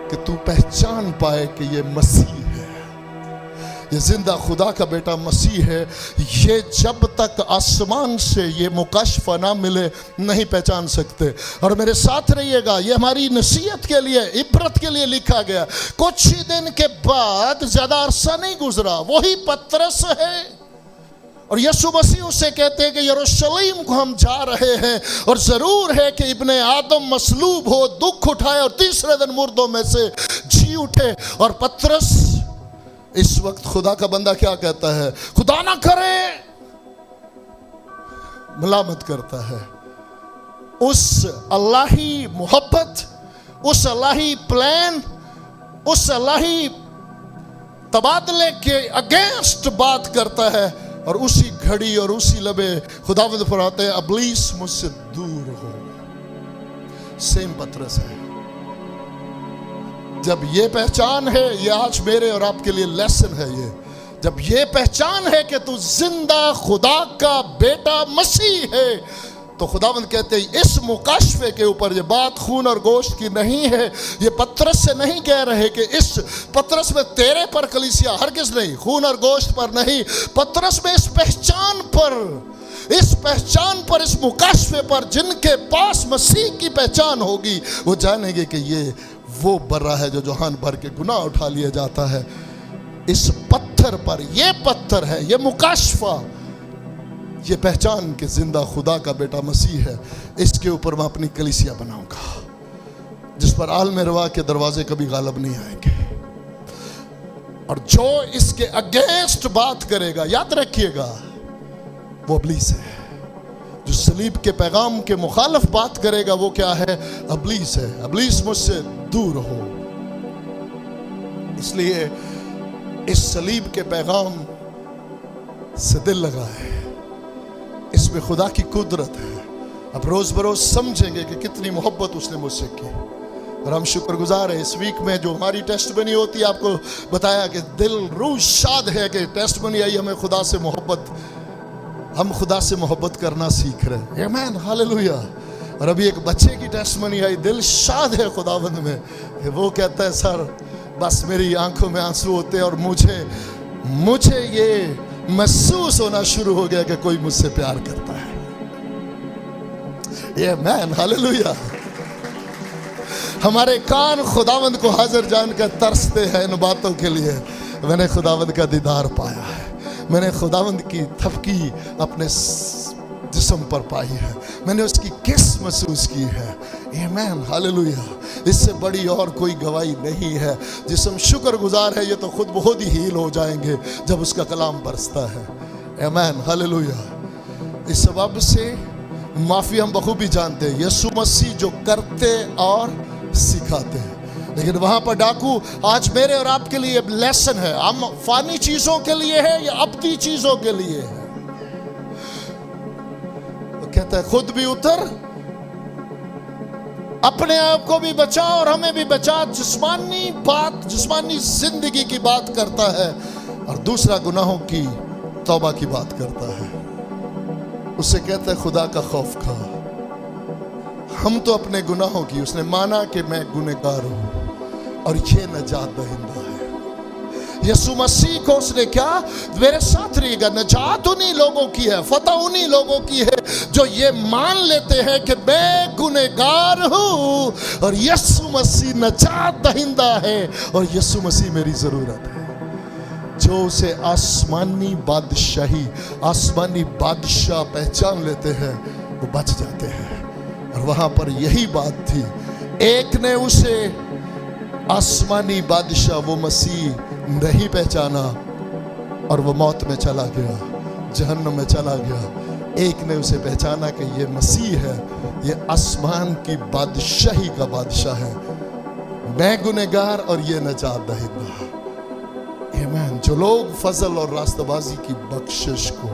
कि तू पहचान पाए कि ये मसीह है, ये जिंदा खुदा का बेटा मसीह है। ये जब तक आसमान से ये मुकाशफा ना मिले नहीं पहचान सकते। और मेरे साथ रहिएगा, ये हमारी नसीहत के लिए, इबरत के लिए लिखा गया। कुछ ही दिन के बाद, ज्यादा अरसा नहीं गुजरा, वही पतरस है और यीशु मसीह उसे कहते हैं कि यरूशलेम को हम जा रहे हैं और जरूर है कि इब्ने आदम मसलूब हो, दुख उठाए और तीसरे दिन मुर्दों में से जी उठे। और पतरस इस वक्त खुदा का बंदा क्या कहता है, खुदा ना करे, मलामत करता है उस अल्लाही मोहब्बत, उस अल्लाही प्लान, उस अल्लाही तबादले के अगेंस्ट बात करता है। और उसी घड़ी और उसी लबे खुदावंद फरमाते हैं इब्लीस मुझसे दूर हो। सेम पतरस है। जब ये पहचान है, ये आज मेरे और आपके लिए लेसन है, ये जब ये पहचान है कि तू जिंदा खुदा का बेटा मसीह है, तो खुदावंद कहते हैं इस मुकाशफे के ऊपर ये बात खून और गोश्त की नहीं है। ये पतरस से नहीं कह रहे कि इस पतरस में तेरे पर कलीसिया, हरगिज़ नहीं, खून और गोश्त पर नहीं, पतरस में इस पहचान पर, इस पहचान पर, इस मुकाशफे पर जिनके पास मसीह की पहचान होगी वो जानेंगे कि ये वो बर्रा है जो जहान भर के गुनाह उठा लिया जाता है। इस पत्थर पर, ये पत्थर है, ये मुकाशफा, ये पहचान के जिंदा खुदा का बेटा मसीह है, इसके ऊपर मैं अपनी कलीसिया बनाऊंगा जिस पर आलम रवा के दरवाजे कभी गालब नहीं आएंगे। और जो इसके अगेंस्ट बात करेगा, याद रखिएगा, वो इब्लीस है। जो सलीब के पैगाम के मुखालिफ बात करेगा वो क्या है, इब्लीस है। इब्लीस मुझसे दूर हो। इसलिए इस सलीब के पैगाम से दिल लगा है, इसमें खुदा की कुदरत है। अब रोज बरोज समझेंगे कि कितनी मोहब्बत उसने मुझसे की। और हम शुक्रगुजार हैं। इस वीक में जो हमारी टेस्टमनी होती है, आपको बताया कि दिल रूह शाद है कि टेस्टमनी आई, हमें खुदा से मोहब्बत, हम खुदा से मोहब्बत करना सीख रहे हैं। आमीन, हालेलुया। और अभी एक बच्चे की टेस्टमनी आई, दिल शाद है खुदावंद में। वो कहता है सर बस मेरी आंखों में आंसू होते हैं और मुझे ये महसूस होना शुरू हो गया कि कोई मुझसे प्यार करता है। आमीन, हालेलुया। हमारे कान खुदावंद को हाजिर जानकर तरसते हैं इन बातों के लिए। मैंने खुदावंद का दीदार पाया है, मैंने खुदावंद की थपकी अपने जिस्म पर पाई है, मैंने उसकी किस महसूस की है। आमीन, हालेलुया। इससे बड़ी और कोई गवाही नहीं है। जिस्म शुक्रगुजार है, ये तो खुद बहुत ही हील हो जाएंगे जब उसका कलाम बरसता है। आमीन, हालेलुया। इस सबब से माफी हम बखूबी जानते हैं, यीशु मसीह जो करते और सिखाते हैं। लेकिन वहां पर डाकू आज मेरे और आपके लिए लेसन है। हम फानी चीजों के लिए है या अब्दी चीजों के लिए है? तो कहता है खुद भी उतर, अपने आप को भी बचा और हमें भी बचा। जिस्मानी बात, जिस्मानी जिंदगी की बात करता है और दूसरा गुनाहों की तौबा की बात करता है। उससे कहता है खुदा का खौफ खा। हम तो अपने गुनाहों की, उसने माना कि मैं गुनहगार हूं और ये नजात दहिंदा है। यीशु मसीह को उसने क्या, मेरे साथ रहिएगा, नजात उन्हीं लोगों की है, फतह उन्हीं लोगों की है जो ये मान लेते हैं कि मैं गुनहगार हूं और यीशु मसीह नजात दहिंदा है और यीशु मसीह मेरी जरूरत है। जो उसे आसमानी बादशाही, आसमानी बादशाह पहचान लेते हैं वो बच जाते हैं। और वहां पर यही बात थी, एक ने उसे आसमानी बादशाह वो मसीह नहीं पहचाना और वो मौत में चला गया, जहन्नुम में चला गया। एक ने उसे पहचाना कि ये मसीह है, ये आसमान की बादशाही का बादशाह है। मैं गुनहगार और ये नजात दहिंदा। आमीन। जो लोग फजल और रास्तबाजी की बख्शिश को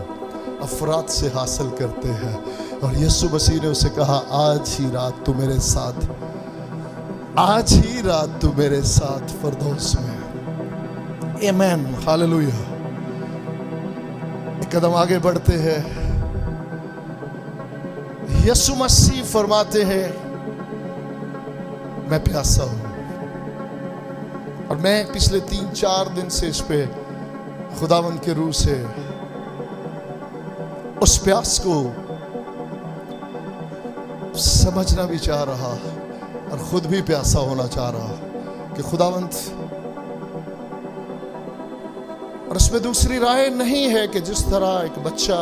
अफराद से हासिल करते हैं, और यीशु मसीह ने उसे कहा, आज ही रात तू मेरे साथ, आज ही रात तू मेरे साथ फिरदौस में। आमीन, हालेलुया। एक कदम आगे बढ़ते हैं। यीशु मसीह फरमाते हैं, मैं प्यासा हूं। और मैं पिछले 3-4 दिन से इस पे खुदावंद के रूह से उस प्यास को समझना भी चाह रहा और खुद भी प्यासा होना चाह रहा कि खुदावंद, और उसमें दूसरी राय नहीं है कि जिस तरह एक बच्चा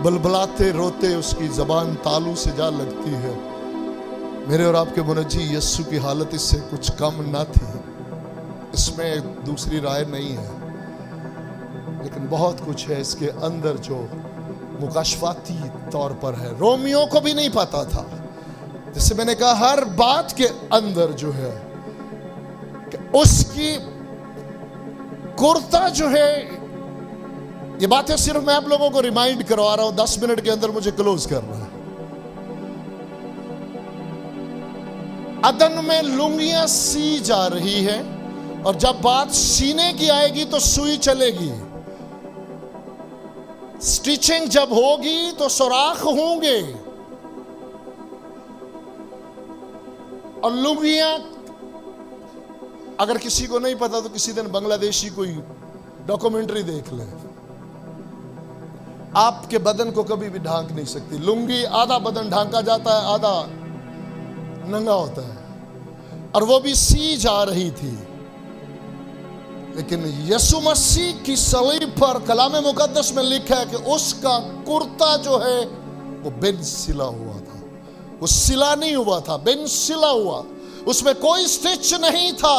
बलबलाते रोते उसकी जबान तालू से जा लगती है, मेरे और आपके मुनज्जी यस्सु की हालत इससे कुछ कम ना थी। इसमें दूसरी राय नहीं है, लेकिन बहुत कुछ है इसके अंदर जो मुकाशफाती तौर पर है। रोमियो को भी नहीं पता था, जैसे मैंने कहा, हर बात के अंदर जो है कि उसकी कुर्ता जो है, ये बातें सिर्फ मैं आप लोगों को रिमाइंड करवा रहा हूं, 10 मिनट के अंदर मुझे क्लोज करना है। अदन में लुंगियां सी जा रही है, और जब बात सीने की आएगी तो सुई चलेगी। स्टिचिंग जब होगी तो सुराख होंगे, और लुंगियां, अगर किसी को नहीं पता तो किसी दिन बांग्लादेशी कोई डॉक्यूमेंट्री देख ले, आपके बदन को कभी भी ढांक नहीं सकती। लुंगी आधा बदन ढांका जाता है, आधा नंगा होता है, और वो भी सी जा रही थी। लेकिन यीशु मसीह की सलीब पर कलाम मुकद्दस में लिखा है कि उसका कुर्ता जो है वो बिन सिला हुआ था। वो सिला नहीं हुआ था, बिन सिला हुआ, उसमें कोई स्टिच नहीं था।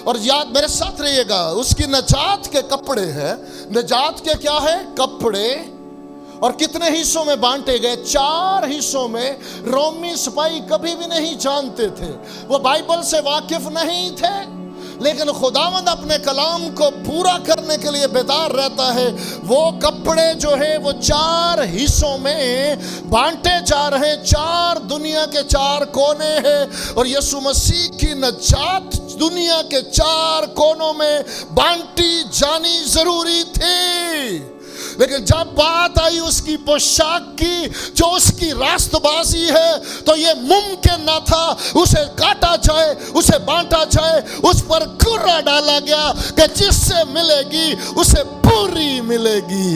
और याद मेरे साथ रहिएगा, उसकी नजात के कपड़े हैं। नजात के क्या है? कपड़े। और कितने हिस्सों में बांटे गए? 4 हिस्सों में। रोमी सिपाही कभी भी नहीं जानते थे, वो बाइबल से वाकिफ नहीं थे, लेकिन खुदावंद अपने कलाम को पूरा करने के लिए बेदार रहता है। वो कपड़े जो है वो 4 हिस्सों में बांटे जा रहे हैं, 4 दुनिया के 4 कोने हैं, और यीशु मसीह की नजात दुनिया के 4 कोनों में बांटी जानी जरूरी थी। लेकिन जब बात आई उसकी पोशाक की, जो उसकी रास्तबाजी है, तो ये मुमकिन ना था उसे काटा जाए, उसे बांटा जाए। उस पर कुर्रा डाला गया कि जिससे मिलेगी उसे पूरी मिलेगी,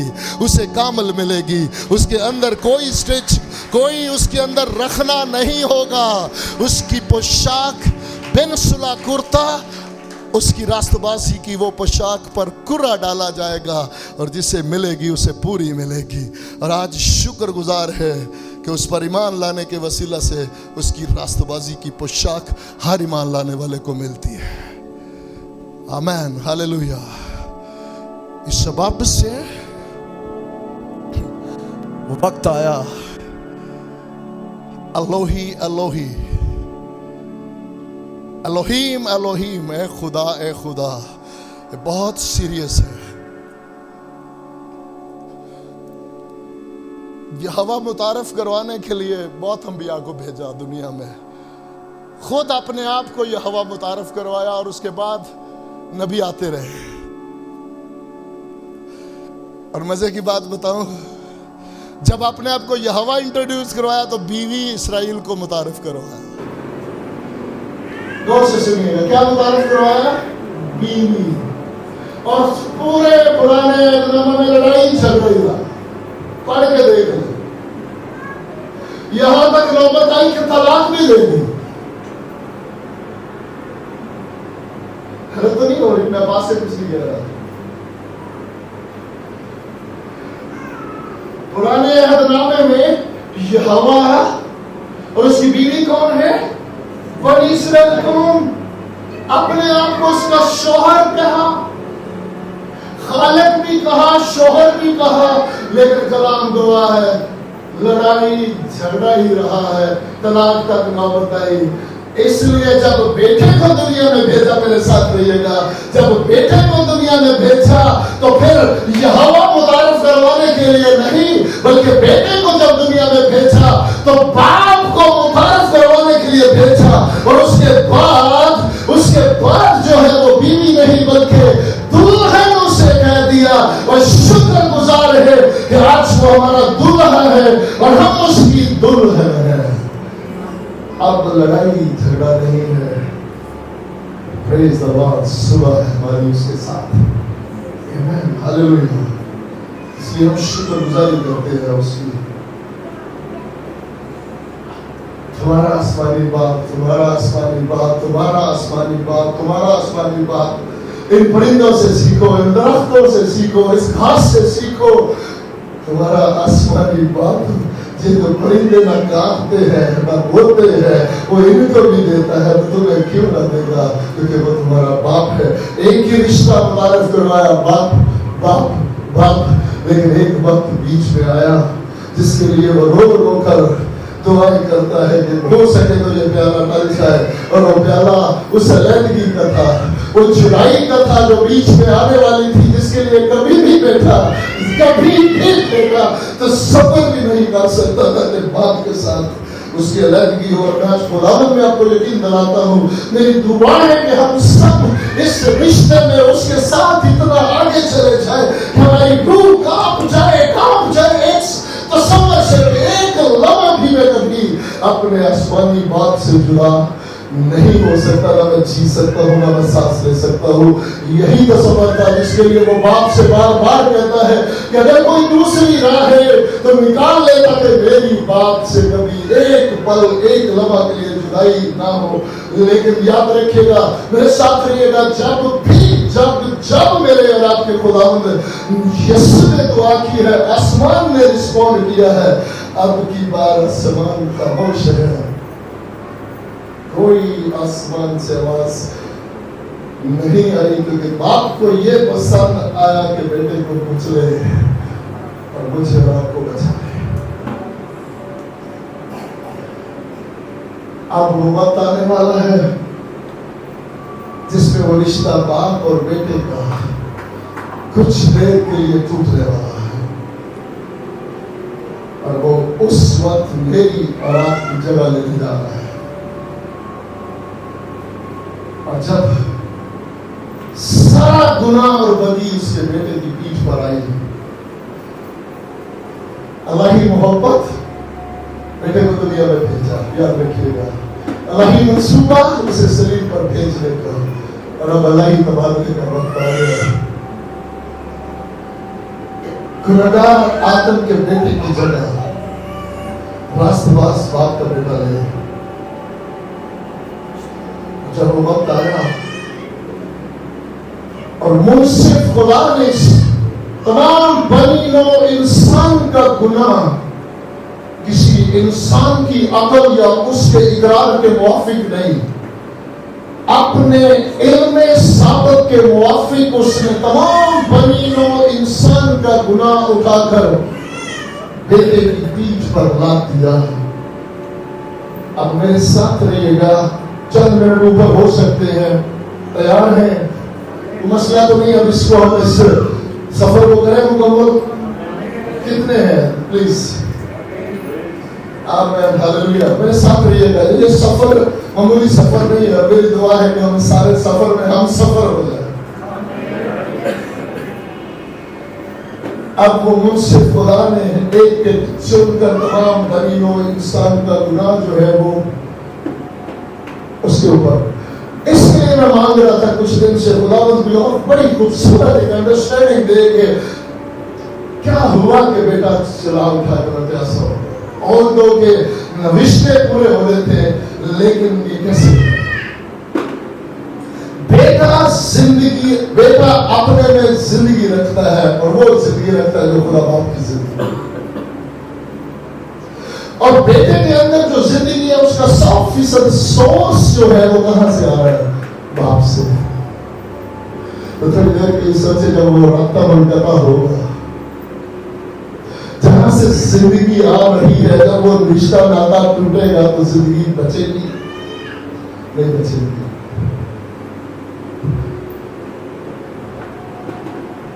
उसे कामल मिलेगी। उसके अंदर कोई स्टिच, कोई उसके अंदर रखना नहीं होगा। उसकी पोशाक बिन सुला कुर्ता, उसकी रास्तबाजी की वो पोशाक पर कुर्रा डाला जाएगा, और जिसे मिलेगी उसे पूरी मिलेगी। और आज शुक्रगुजार है कि उस पर ईमान लाने के वसीला से उसकी रास्तबाजी की पोशाक हर ईमान लाने वाले को मिलती है। आमीन, हालेलुया। इस सबब से वो वक्त आया, अलोही अलोही, एलोहीम एलोहीम, ए खुदा, ए खुदा। ये बहुत सीरियस है। यहोवा मुतारफ करवाने के लिए बहुत अंबिया को भेजा दुनिया में, खुद अपने आप को यहोवा मुतारफ करवाया, और उसके बाद नबी आते रहे। और मजे की बात बताऊं, जब अपने आप को यहोवा इंट्रोड्यूस करवाया तो बीवी इसराइल को मुतारफ करवाया। गौर से सुनिएगा, क्या मुतारफ करवाया? बीवी। और पूरे पुराने नामे में लड़ाई चल रही है, पढ़ के देख लो। यहां तक नौबत आई कि तलाक भी दे दी। तो नहीं हो रही, मैं बात से कुछ नहीं कह रहा। पुराने अहदनामे में यहोवा और उसकी बीवी कौन है? बनी इस्राएल कौम। अपने आप को उसका शौहर कहा, खालिक भी कहा, शौहर भी कहा, लेकिन कलाम दुआ है लड़ाई झगड़ा ही रहा है, तलाक तक नौबत आई। इसलिए जब बेटे को दुनिया में भेजा, मेरे साथ रहिएगा, जब बेटे को दुनिया में भेजा तो फिर यहोवा मुतारफ करवाने के लिए नहीं, बल्कि बेटे को जब दुनिया में भेजा तो बाप को मुतारफ करवाने के लिए भेजा। और उसके बाद जो है वो बीवी नहीं बल्कि दुल्हन उसे कह दिया। और शुक्रगुजार है कि आज वो हमारा दूल्हा है और हम उसकी दुल्हन है। अब लड़ाई झगड़ा नहीं है। प्रेज द लॉर्ड, सुबह है हमारी उसके साथ। आमीन, हालेलुया। इसलिए हम शुक्रगुजारी करते हैं उसकी। तुम्हारा आसमानी बाप, तुम्हारा आसमानी बाप, तुम्हारा आसमानी बाप, तुम्हारा आसमानी बाप। इन परिंदों से सीखो, इन दरख्तों से सीखो, इस घास से सीखो। तुम्हारा आसमानी बाप जिनको परिंदे न काटते हैं न बोलते हैं, वो इनको भी देता है, तो तुम्हें क्यों न देगा? क्योंकि वो तुम्हारा बाप है। एक ही रिश्ता मुतारफ करवाया, बाप बाप बाप। लेकिन एक वक्त बीच में आया जिसके लिए वो रो रो कर दुआएं करता है कि हो सके तो ये प्याला टल जाए। और वो प्याला उस अलहदगी का था, वो जुदाई का था जो बीच में आने वाली थी, जिसके लिए कभी भी बैठा, कभी भी बैठा तो सब्र भी नहीं कर सकता था कि बाप के साथ उसकी अलहदगी हो। और आज खुदावंद में आपको यकीन दिलाता हूँ, मेरी दुआ है कि हम सब इस रिश्ते में उसके साथ इतना आगे चले जाए कि हमारी रूह कांप जाए एक तसव्वुर से एक लम्हा भी मैं कभी अपने आसमानी बात से जुड़ा नहीं हो सकता, ना मैं जी सकता हूँ, ना मैं सांस ले सकता हूँ। यही तसव्वुर था जिसके लिए वो बाप से बार बार कहता है कि अगर कोई दूसरी राह है तो निकाल लेता कि मेरी बात से कभी एक पल एक लम्हा के लिए जुदाई ना हो। लेकिन याद रखिएगा, मेरे साथ रहिएगा, जब मेरे और आपके खुदावंद यीशु ने दुआ की है, आसमान ने रिस्पॉन्ड किया है, अब की बार आसमान खामोश है। कोई आसमान से आवाज नहीं आई, क्योंकि बाप को ये पसंद आया कि बेटे को कुचले और मुझे और आपको बचाए। अब वो वक्त आने वाला है जिसमें वो रिश्ता बाप और बेटे का कुछ देर के लिए टूटने वाला है। और वो उस वक्त मेरी और आपकी जगह लेने जा रहा है। और जब सारा गुनाह और बदी उसके बेटे की पीठ पर आई, अल्लाही मोहब्बत बेटे को दुनिया में भेजा। याद रखिएगा, अल्लाही मंसूबा उसे सलीब पर भेजने का, और अब अल्लाही तबादले का वक्त आ गया। गुनहगार आदम के बेटे की जगह रास्तबाज बाप का बेटा ले। जब वो वक्त आया और मुझसे खुदा ने तमाम बनी नो इंसान का गुनाह किसी इंसान की अकल या उसके इकरार के मुवाफिक नहीं, अपने इल्मे साबित के मुवाफिक उसने तमाम बनी नो इंसान का गुनाह उठाकर बेटे की पीठ पर लाद दिया। अब मेरे साथ रहिएगा, चंद मिनट ऊपर हो सकते हैं, तैयार हैं? मसला तो नहीं, अब इसको हम इस सफर को करें मुकम्मल। कितने हैं प्लीज? आमीन, हालेलुया। मेरे साथ रहिएगा। ये सफर मामूली सफर नहीं है। मेरी दुआ है कि हम सारे सफर में हम सफर हो जाए। अब वो मुझसे खुदा ने एक चुनकर तमाम बनीनो इंसान का गुनाह जो है वो उसके ऊपर, इसलिए मैं मांग रहा था कुछ दिन से खुदावंद भी और बड़ी खूबसूरत एक अंडरस्टैंडिंग दे के क्या हुआ कि बेटा चला उठा कर प्यासा हो, और दो के रिश्ते पूरे हो रहे थे, लेकिन ये कैसे? बेटा अपने में जिंदगी रखता है और वो जिंदगी रखता है जो खुदा बाप की जिंदगी, और बेटे के अंदर जो जिंदगी है उसका 100% सोर्स जो है वो कहां से आ रहा है? बाप से। तो थोड़ी देर के लिए सोचे जब वो रत्ता बनता होगा, जहां से जिंदगी आ रही है, जब वो रिश्ता नाता टूटेगा तो जिंदगी बचेगी नहीं बचेगी।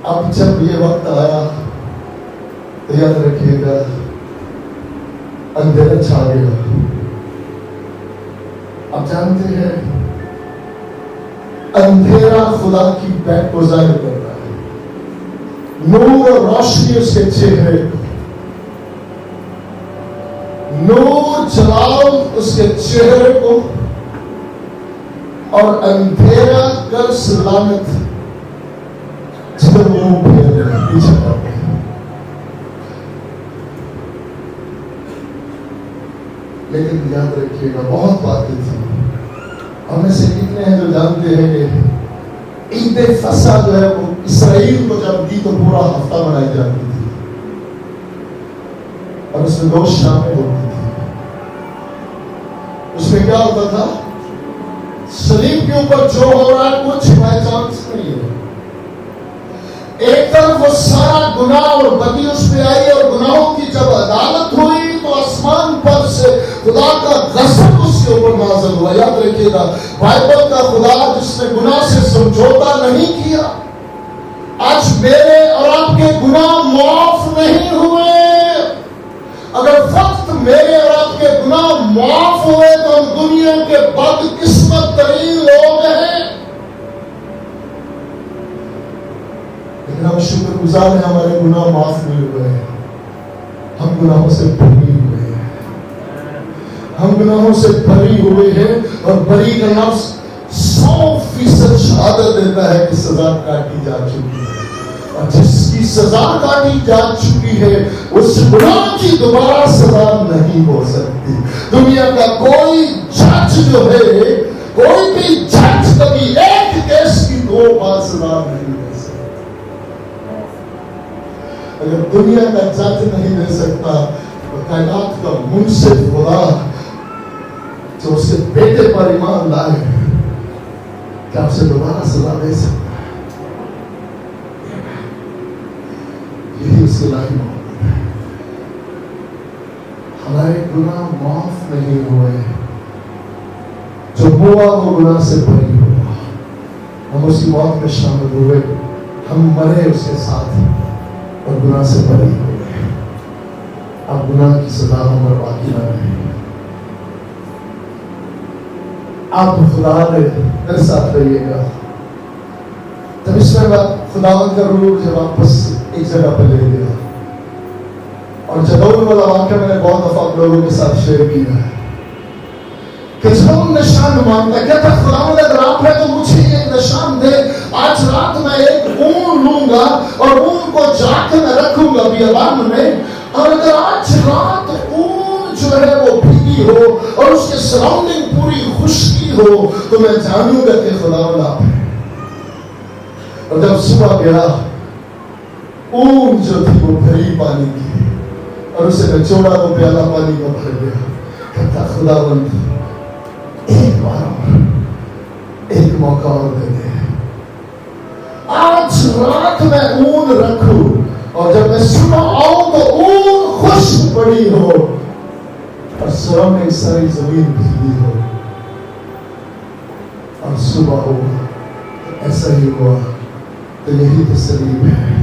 अब जब ये वक्त आया तो याद रखिएगा, अंधेरा छा गया। आप जानते हैं अंधेरा खुदा की बैक को जाहिर करता है, नूर और रोशनी उसके चेहरे को, नूर जलाल उसके चेहरे को, और अंधेरा कर सलामत जिधर वो पीछे करते हैं। लेकिन याद रखिएगा, बहुत बातें थी। हमें से कितने हैं जो जानते हैं कि ईद फसा जो है वो इसराइल को जब दी तो पूरा हफ्ता मनाई जाती थी और उसमें 2 शामें होती थी। उसमें क्या होता था, सलीब के ऊपर जो हो रहा है कुछ बाय चांस नहीं है। एक तरफ वो सारा गुनाह और बदी उस पे आई और गुनाहों की जब अदालत हुई तो आसमान पर से खुदा का गज़ब उसके ऊपर नाज़िल हुआ। याद रखिएगा, बाइबल का खुदा जिसने गुनाह से समझौता नहीं किया, आज मेरे और आपके गुनाह माफ नहीं हुए। अगर वक्त मेरे और आपके गुनाह माफ हुए तो हम दुनिया के बदकिस्मत तरीन लोग हैं। लेकिन हम शुक्रगुजार हैं, हमारे गुनाह माफ हुए हैं। हम गुनाहों से बरी हुए हैं, हम गुनाहों से बरी हुए हैं। और बरी का लफ्ज 100% शहादत देता है कि सजा काटी जा चुकी है, और जिसकी सजा काटी जा चुकी है उस गुनाह की दोबारा सजा नहीं हो सकती। दुनिया का कोई जज जो है, कोई भी जज कभी एक केस की 2 बार सजा नहीं दे सकता। अगर दुनिया का जज नहीं दे सकता तो कायनात का मुंसिफ खुदा जो उसके बेटे पर ईमान लाए, क्या उसे दोबारा सजा दे सकता है? यही उसकी लाही मोहब्बत है। हमारे गुनाह माफ नहीं हुए, जो हुआ वो गुनाह से बरी हुआ। हम उसकी मौत में शामिल हुए, हम मरे उसके साथ और गुनाह से बरी हो गए। अब गुनाह की सजा हम पर बाकी न रही। आप खुदा ने मेरे साथ रहिएगा। तब इसमें खुदावंद का रूह मुझे वापस एक जगह पर ले गया, और जदौन वाला वाक्य मैंने बहुत दफा आप लोगों के साथ शेयर किया है कि जब निशान मांगता, कहता खुदावंद अगर आप है तो मुझे एक निशान दे। आज रात में एक ऊन लूंगा और ऊन को जाके मैं रखूंगा बियाबान में, और अगर आज रात ऊन जो है वो भीगी हो और उसके सराउंडिंग पूरी खुशकी हो तो मैं जानूंगा कि खुदावंद आप है। और जब सुबह गया, ऊन जो थी वो भरी पानी की, और उसे निचोड़ा तो प्याला पानी का भर गया। कहता खुदावंद एक बार और, एक मौका और दे दे। आज रात में ऊन रखूं और जब मैं सुबह आऊं तो ऊन खुश पड़ी हो और सराउंडिंग सारी जमीन भीगी हो, और सुबह हो। ऐसा ही हुआ। तो यही तो सलीब है।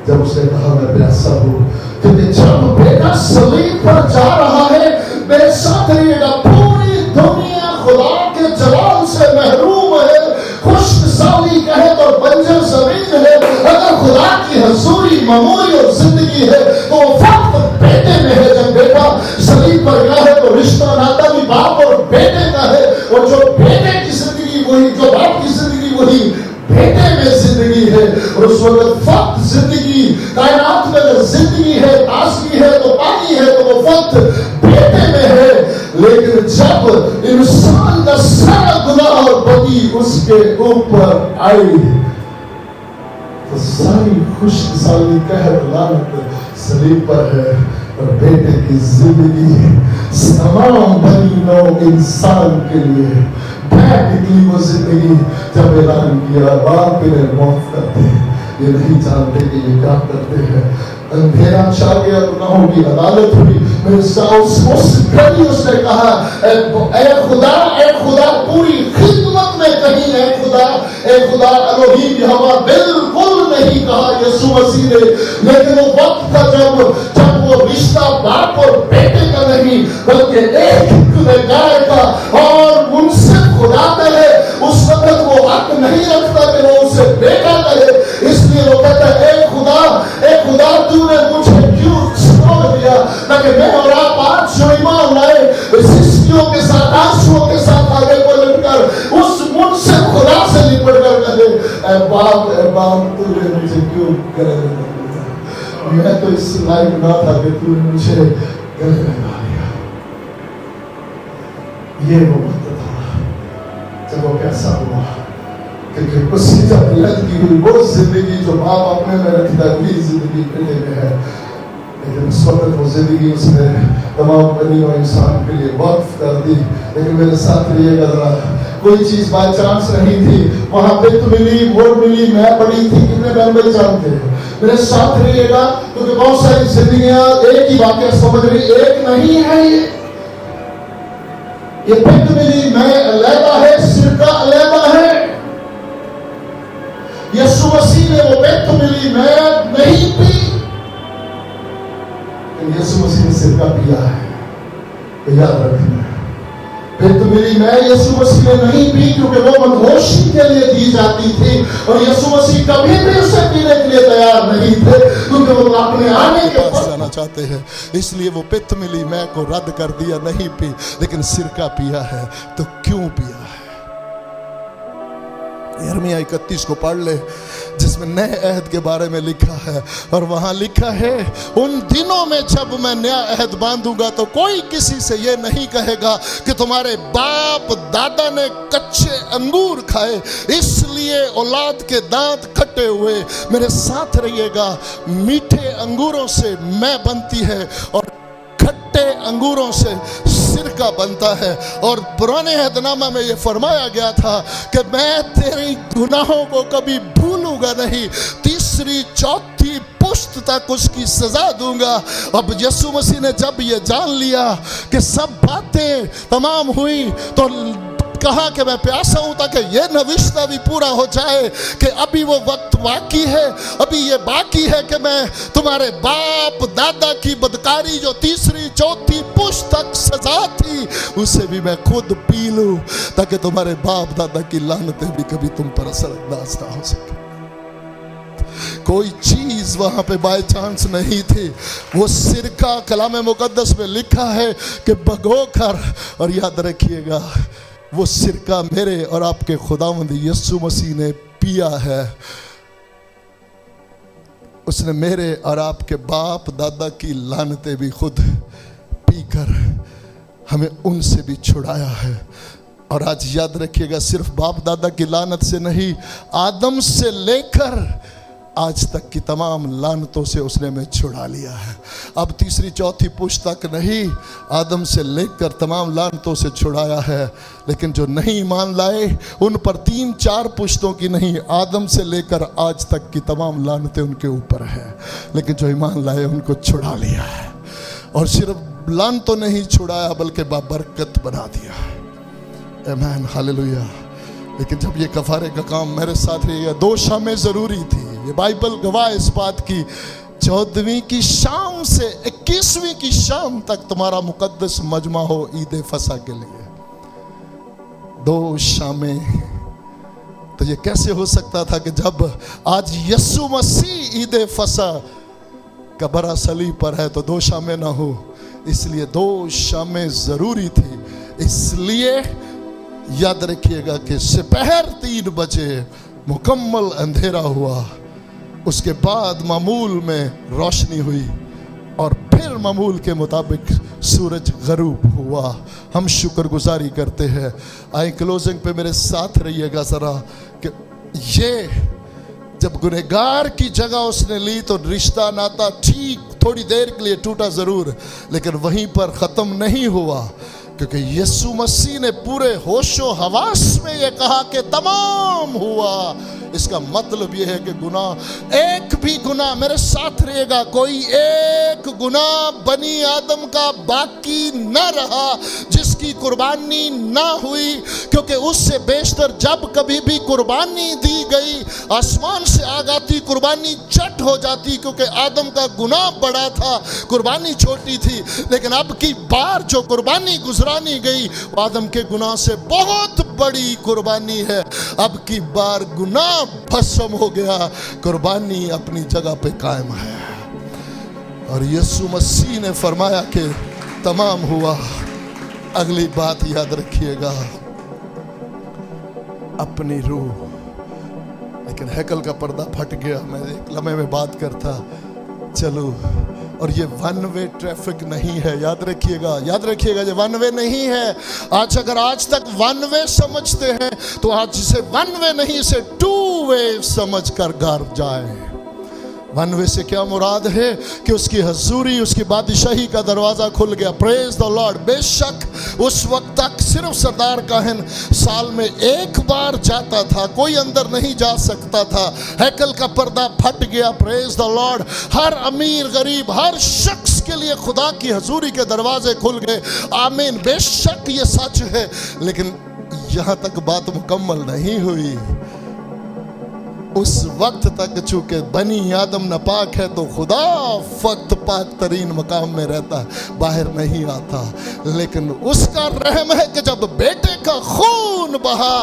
जब उसने कहा मैं प्यासा हूं, क्योंकि जब बेटा सलीब पर जा रहा है, मेरे साथ रहिएगा, पूरी दुनिया खुदा के जलाल से महरूम है। खुशहाली कहे तो बंजर जमीन है। अगर खुदा की हजूरी, ममूरी और जिंदगी है तो वक्त बेटे में है। जब बेटा सलीब पर गया है तो रिश्ता नाता भी बाप और बेटे का है, और जो बेटे की जिंदगी वही, जो बाप की जिंदगी वही बेटे में जिंदगी है। और उस वक्त वक्त जिंदगी, कायनात में अगर जिंदगी है, ताजगी है तो पानी है, तो वो वक्त बेटे में है। लेकिन जब इंसान का सारा गुनाह और बदी उसके ऊपर आई तो सारी खुशहाली कहर लानत सलीब पर है, और बेटे की जिंदगी तमाम बनी नौ इंसान के लिए फेंक निकली वो जिंदगी जब ऐलान किया बाप मेरे माफ कर दे, ये नहीं जानते कि ये क्या करते हैं। अंधेरा छा गया, गुनाहों की अदालत हुई। मेरे उस घड़ी उसने कहा ए खुदा पूरी खिदमत में कहीं ए खुदा एलोहीम यहोवा बिल्कुल नहीं कहा यीशु मसीह ने। लेकिन वो वक्त था जब वो रिश्ता बाप और बेटे का नहीं बल्कि एक गुनहगार का, और उनसे खुदा करे उस वक्त वो हक नहीं रखता कि वो उसे बेटा करे। इसलिए वो कहता है ए खुदा तूने मुझे क्यों छोड़ दिया, ताकि मैं और आप आज जो ईमान लाए शिष्यों के साथ आंसुओं के साथ आगे बढ़कर उस मुझसे खुदा से लिपट कर कहे ए बाप तूने मुझे क्यों गले लगा दिया, मैं तो इस लायक ना था कि तूने मुझे गले लगा दिया। ये वो वक्त था जब वो कैसा हुआ, क्योंकि उसकी जब लड़की हुई वो जिंदगी जो बाप अपने में रखता है वही जिंदगी मिलने में है। लेकिन उस वक्त वो जिंदगी उसने तमाम बनी और इंसान के लिए वक्फ कर दी। लेकिन मेरे साथ रहिएगा जरा, कोई चीज बाय चांस नहीं थी, वहां पे तो मिली वोट मिली, मैं पड़ी थी, कितने बहन भाई जानते हैं। मेरे साथ रहिएगा क्योंकि बहुत सारी जिंदगियां एक ही वाक्य समझ रही, एक नहीं है ये पिक मिली, मैं अलहदा है, सिरका अलहदा है। यीशु मसीह ने वो पिक मिली, मैं नहीं पी, यीशु मसीह ने सिरका पिया है, तो याद रखना। फिर तो मेरी मैं यीशु मसीह ने नहीं पी क्योंकि वो मदहोशी के लिए दी जाती थी, और यीशु मसीह कभी भी उसे पीने के लिए तैयार नहीं थे क्योंकि वो अपने आने के पास जाना चाहते हैं। इसलिए वो पित्त मिली मैं को रद्द कर दिया, नहीं पी, लेकिन सिरका पिया है। तो क्यों पिया है? यिर्मयाह 31 को पढ़ ले जिसमें नए अहद के बारे में लिखा है, और वहां लिखा है उन दिनों में जब मैं नया अहद बांधूंगा तो कोई किसी से यह नहीं कहेगा कि तुम्हारे बाप दादा ने कच्चे अंगूर खाए इसलिए औलाद के दांत खट्टे हुए। मेरे साथ रहिएगा, मीठे अंगूरों से मैं बनती है और खट्टे अंगूरों से सिरका बनता है। और पुराने अहदनामा में यह फरमाया गया था कि मैं तेरी गुनाहों को कभी भूलूंगा नहीं, तीसरी चौथी पुश्त तक उसकी सजा दूंगा। अब यीशु मसीह ने जब ये जान लिया कि सब बातें तमाम हुई तो कहा कि मैं प्यासा हूं ताकि ये नविश्ता भी पूरा हो जाए कि अभी वो वक्त बाकी है, अभी ये बाकी है कि मैं तुम्हारे बाप दादा की बदकारी जो तीसरी चौथी पुश्त तक सजा थी उसे भी मैं खुद पी लूं, ताकि तुम्हारे बाप दादा की लानतें भी कभी तुम पर असरअंदाज ना हो सके। कोई चीज वहां पे बाय चांस नहीं थी। वो सिरका कलाम मुकद्दस में लिखा है कि भगो कर, और याद रखिएगा वो सिरका मेरे और आपके खुदावंद यीशु मसीह ने पिया है। उसने मेरे और आपके बाप दादा की लानतें भी खुद पीकर हमें उनसे भी छुड़ाया है। और आज याद रखिएगा, सिर्फ बाप दादा की लानत से नहीं, आदम से लेकर आज तक की तमाम लानतों से उसने हमें छुड़ा लिया है। अब तीसरी चौथी पुश्त तक नहीं, आदम से लेकर तमाम लानतों से छुड़ाया है। लेकिन जो नहीं ईमान लाए उन पर 3-4 पुश्तों की नहीं, आदम से लेकर आज तक की तमाम लानतें उनके ऊपर है। लेकिन जो ईमान लाए उनको छुड़ा लिया है, और सिर्फ लानतों नहीं छुड़ाया बल्कि बाबरकत बना दिया है। आमीन, हालेलुया। लेकिन जब ये कफारे का काम मेरे साथ रही, 2 शामें जरूरी थी। ये बाइबल गवाह इस बात की, 14वीं की शाम से 21वीं की शाम तक तुम्हारा मुकद्दस मजमा हो ईद फसा के लिए। 2 शामें। तो ये कैसे हो सकता था कि जब आज यीशु मसीह ईद फसा का बरा सलीब पर है तो 2 शामें ना हो? इसलिए 2 शामें जरूरी थी। इसलिए याद रखिएगा कि दोपहर 3 बजे मुकम्मल अंधेरा हुआ, उसके बाद मामूल में रोशनी हुई, और फिर मामूल के मुताबिक सूरज गरूब हुआ। हम शुक्रगुजारी करते हैं। आई क्लोजिंग पे मेरे साथ रहिएगा जरा, कि ये जब गुनहगार की जगह उसने ली तो रिश्ता नाता ठीक थोड़ी देर के लिए टूटा जरूर, लेकिन वहीं पर ख़त्म नहीं हुआ। क्योंकि यीशु मसीह ने पूरे होशो हवास में ये कहा कि तमाम हुआ। इसका मतलब ये है कि गुनाह, एक भी गुनाह, मेरे साथ रहेगा, कोई एक गुनाह बनी आदम का बाकी न रहा जिसकी कुर्बानी ना हुई। क्योंकि उससे बेशतर जब कभी भी कुर्बानी दी गई, आसमान से आग आती, कुर्बानी चट हो जाती, क्योंकि आदम का गुनाह बड़ा था, कुर्बानी छोटी थी। लेकिन अब की बार जो कुर्बानी गुजरानी गई, वो आदम के गुनाह से बहुत बड़ी कुर्बानी है। अब की बार गुनाह भस्म हो गया, कुर्बानी अपनी जगह पे कायम है। और यीशु मसीह ने फरमाया कि तमाम हुआ। अगली बात याद रखिएगा, अपनी रूह। लेकिन हैकल का पर्दा फट गया। मैं एक लम्हे में बात करता चलो, और ये वन वे ट्रैफिक नहीं है, याद रखिएगा, याद रखिएगा, ये वन वे नहीं है। आज अगर आज तक वन वे समझते हैं तो आज इसे वन वे नहीं, इसे टू वे समझ कर घर जाए। वन वे से क्या मुराद है कि उसकी हजूरी, उसकी बादशाही का दरवाजा खुल गया। Praise the Lord. बेशक उस वक्त तक सिर्फ सरदार काहन साल में एक बार जाता था, कोई अंदर नहीं जा सकता था। हैकल का पर्दा फट गया। Praise the Lord. हर अमीर गरीब हर शख्स के लिए खुदा की हजूरी के दरवाजे खुल गए। आमीन। बेशक ये सच है, लेकिन यहां तक बात मुकम्मल नहीं हुई। उस वक्त तक चूंकि बनी आदम नापाक है तो खुदा वक्त पाक तरीन मकाम में रहता है, बाहर नहीं आता। लेकिन उसका रहम है कि जब बेटे का खून बहा,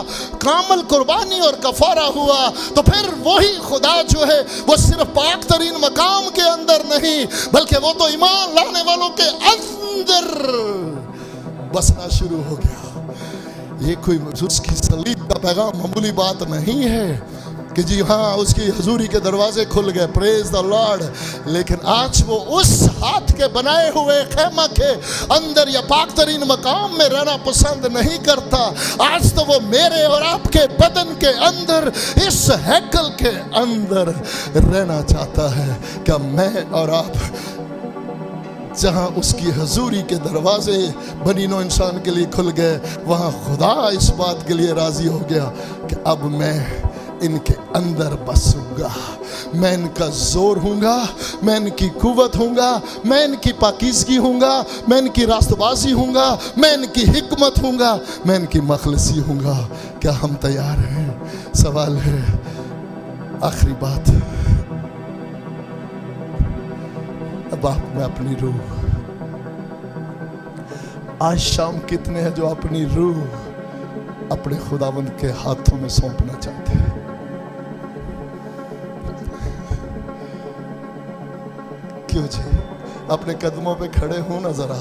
कामल कुर्बानी और कफारा हुआ, तो फिर वही खुदा जो है वो सिर्फ पाक तरीन मकाम के अंदर नहीं, बल्कि वो तो ईमान लाने वालों के अंदर बसना शुरू हो गया। ये कोई उसकी सलीब का पैगाम मामूली बात नहीं है कि जी हाँ उसकी हजूरी के दरवाजे खुल गए। Praise the Lord. लेकिन आज वो उस हाथ के बनाए हुए खेमा के अंदर या पाक तरीन मकाम में रहना पसंद नहीं करता। आज तो वो मेरे और आपके बदन के अंदर, इस हैकल के अंदर रहना चाहता है। क्या मैं और आप जहां उसकी हजूरी के दरवाजे बनी नो इंसान के लिए खुल गए, वहां खुदा इस बात के लिए राजी हो गया कि अब मैं इनके अंदर बसूंगा, मैं इनका जोर हूँगा, मैं इनकी कुव्वत हूँगा, मैं इनकी पाकीज़गी हूँगा, मैं इनकी रास्तबाजी हूँगा, मैं इनकी हिकमत हूँगा, मैं इनकी मखलसी हूँगा। क्या हम तैयार हैं? सवाल है। आखिरी बात, अब आप में अपनी रूह, आज शाम कितने हैं जो अपनी रूह अपने खुदावंद के हाथों में सौंपना चाहते हैं? क्यों जी? अपने कदमों पे खड़े हो ना जरा।